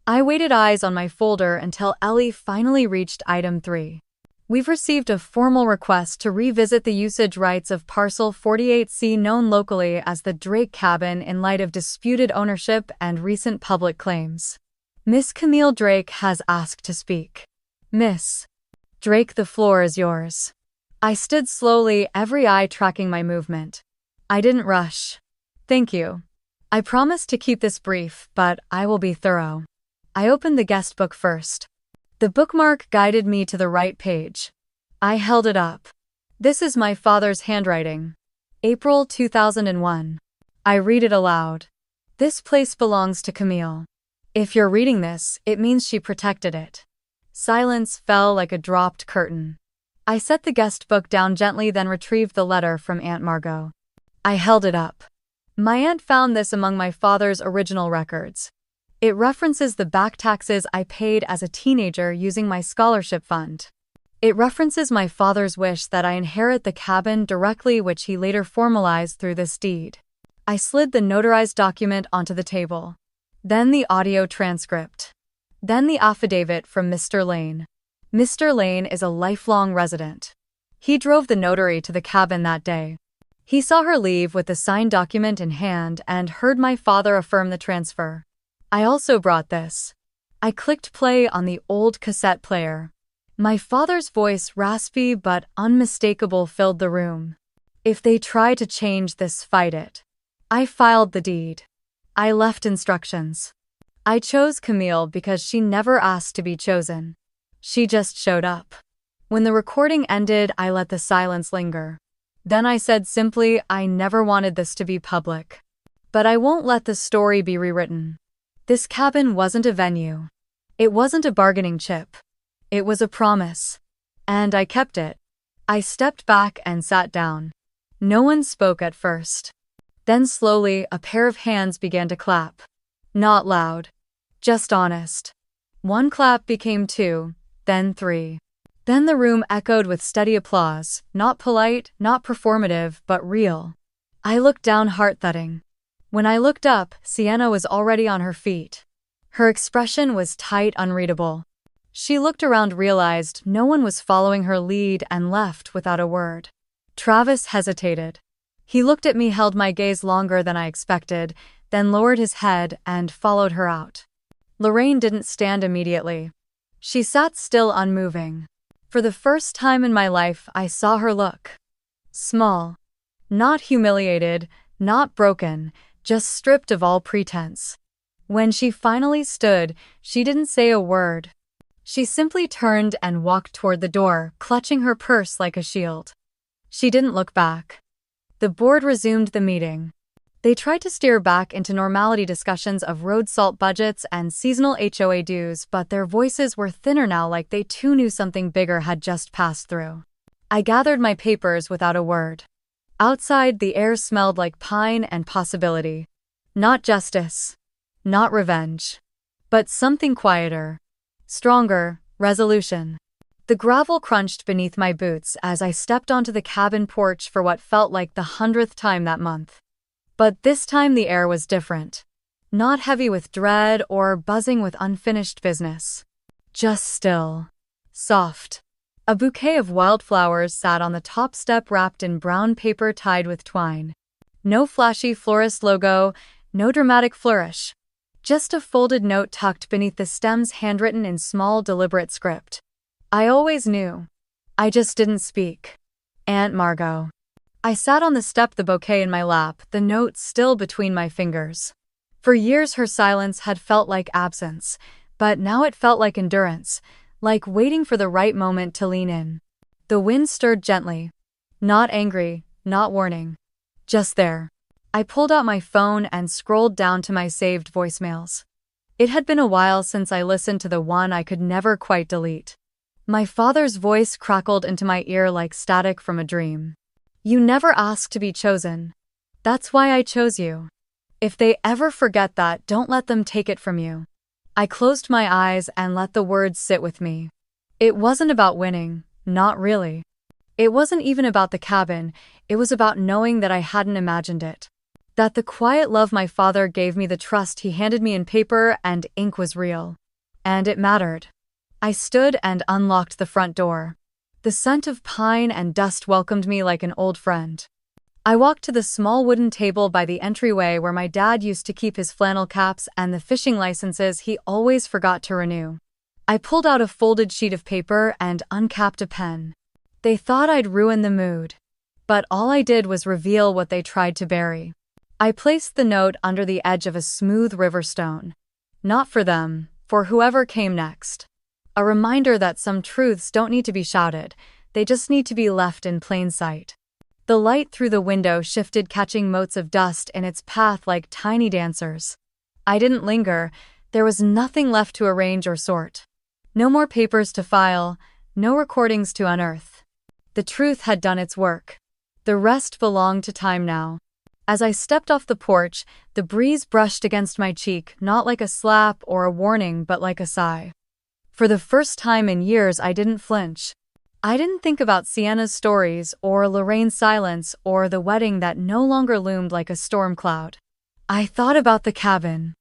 I waited eyes on my folder until Ellie finally reached item 3. We've received a formal request to revisit the usage rights of Parcel 48C, known locally as the Drake Cabin, in light of disputed ownership and recent public claims. Miss Camille Drake has asked to speak. Miss Drake, the floor is yours. I stood slowly, every eye tracking my movement. I didn't rush. Thank you. I promise to keep this brief, but I will be thorough. I opened the guest book first. The bookmark guided me to the right page. I held it up. This is my father's handwriting. April 2001. I read it aloud. This place belongs to Camille. If you're reading this, it means she protected it. Silence fell like a dropped curtain. I set the guest book down gently, then retrieved the letter from Aunt Margot. I held it up. My aunt found this among my father's original records. It references the back taxes I paid as a teenager using my scholarship fund. It references my father's wish that I inherit the cabin directly, which he later formalized through this deed. I slid the notarized document onto the table. Then the audio transcript. Then the affidavit from Mr. Lane. Mr. Lane is a lifelong resident. He drove the notary to the cabin that day. He saw her leave with the signed document in hand and heard my father affirm the transfer. I also brought this. I clicked play on the old cassette player. My father's voice, raspy but unmistakable, filled the room. If they try to change this, fight it. I filed the deed. I left instructions. I chose Camille because she never asked to be chosen. She just showed up. When the recording ended, I let the silence linger. Then I said simply, I never wanted this to be public. But I won't let the story be rewritten. This cabin wasn't a venue. It wasn't a bargaining chip. It was a promise. And I kept it. I stepped back and sat down. No one spoke at first. Then slowly, a pair of hands began to clap. Not loud. Just honest. One clap became two, then three. Then the room echoed with steady applause, not polite, not performative, but real. I looked down, heart thudding. When I looked up, Sienna was already on her feet. Her expression was tight, unreadable. She looked around, realized no one was following her lead, and left without a word. Travis hesitated. He looked at me, held my gaze longer than I expected, then lowered his head and followed her out. Lorraine didn't stand immediately. She sat still, unmoving. For the first time in my life, I saw her look small. Not humiliated, not broken, just stripped of all pretense. When she finally stood, she didn't say a word. She simply turned and walked toward the door, clutching her purse like a shield. She didn't look back. The board resumed the meeting. They tried to steer back into normality, discussions of road salt budgets and seasonal HOA dues, but their voices were thinner now, like they too knew something bigger had just passed through. I gathered my papers without a word. Outside, the air smelled like pine and possibility. Not justice. Not revenge. But something quieter. Stronger. Resolution. The gravel crunched beneath my boots as I stepped onto the cabin porch for what felt like the 100th time that month. But this time the air was different. Not heavy with dread or buzzing with unfinished business. Just still. Soft. A bouquet of wildflowers sat on the top step, wrapped in brown paper tied with twine. No flashy florist logo, no dramatic flourish. Just a folded note tucked beneath the stems, handwritten in small, deliberate script. I always knew. I just didn't speak. Aunt Margot. I sat on the step, the bouquet in my lap, the note still between my fingers. For years her silence had felt like absence, but now it felt like endurance, like waiting for the right moment to lean in. The wind stirred gently. Not angry, not warning. Just there. I pulled out my phone and scrolled down to my saved voicemails. It had been a while since I listened to the one I could never quite delete. My father's voice crackled into my ear like static from a dream. You never asked to be chosen. That's why I chose you. If they ever forget that, don't let them take it from you. I closed my eyes and let the words sit with me. It wasn't about winning, not really. It wasn't even about the cabin, it was about knowing that I hadn't imagined it. That the quiet love my father gave me, the trust he handed me in paper and ink, was real. And it mattered. I stood and unlocked the front door. The scent of pine and dust welcomed me like an old friend. I walked to the small wooden table by the entryway where my dad used to keep his flannel caps and the fishing licenses he always forgot to renew. I pulled out a folded sheet of paper and uncapped a pen. They thought I'd ruin the mood. But all I did was reveal what they tried to bury. I placed the note under the edge of a smooth river stone. Not for them, for whoever came next. A reminder that some truths don't need to be shouted, they just need to be left in plain sight. The light through the window shifted, catching motes of dust in its path like tiny dancers. I didn't linger, there was nothing left to arrange or sort. No more papers to file, no recordings to unearth. The truth had done its work. The rest belonged to time now. As I stepped off the porch, the breeze brushed against my cheek, not like a slap or a warning, but like a sigh. For the first time in years, I didn't flinch. I didn't think about Sienna's stories, or Lorraine's silence, or the wedding that no longer loomed like a storm cloud. I thought about the cabin.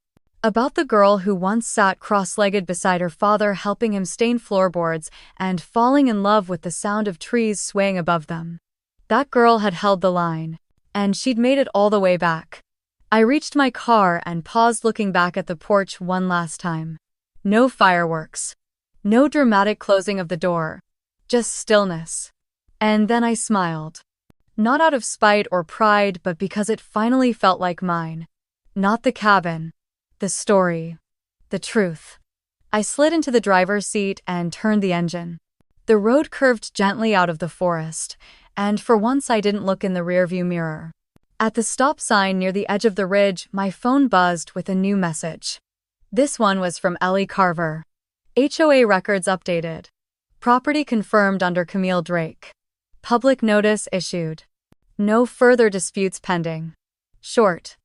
About the girl who once sat cross-legged beside her father, helping him stain floorboards, and falling in love with the sound of trees swaying above them. That girl had held the line, and she'd made it all the way back. I reached my car and paused, looking back at the porch one last time. No fireworks. No dramatic closing of the door. Just stillness. And then I smiled. Not out of spite or pride, but because it finally felt like mine. Not the cabin. The story. The truth. I slid into the driver's seat and turned the engine. The road curved gently out of the forest, and for once I didn't look in the rearview mirror. At the stop sign near the edge of the ridge, my phone buzzed with a new message. This one was from Ellie Carver. HOA records updated. Property confirmed under Camille Drake. Public notice issued. No further disputes pending. Short.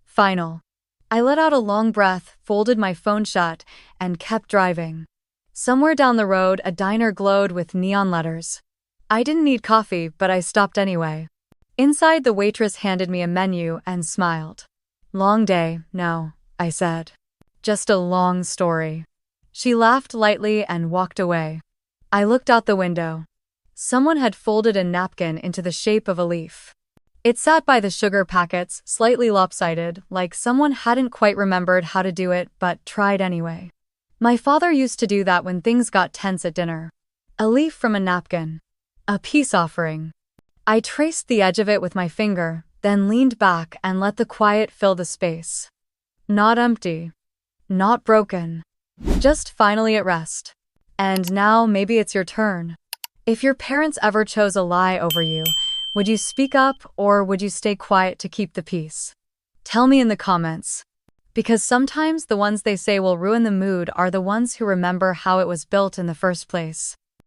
Final. I let out a long breath, folded my phone shut, and kept driving. Somewhere down the road, a diner glowed with neon letters. I didn't need coffee, but I stopped anyway. Inside, the waitress handed me a menu and smiled. Long day, no, I said. Just a long story. She laughed lightly and walked away. I looked out the window. Someone had folded a napkin into the shape of a leaf. It sat by the sugar packets, slightly lopsided, like someone hadn't quite remembered how to do it but tried anyway. My father used to do that when things got tense at dinner. A leaf from a napkin. A peace offering. I traced the edge of it with my finger, then leaned back and let the quiet fill the space. Not empty. Not broken. Just finally at rest. And now maybe it's your turn. If your parents ever chose a lie over you, would you speak up or would you stay quiet to keep the peace? Tell me in the comments. Because sometimes the ones they say will ruin the mood are the ones who remember how it was built in the first place.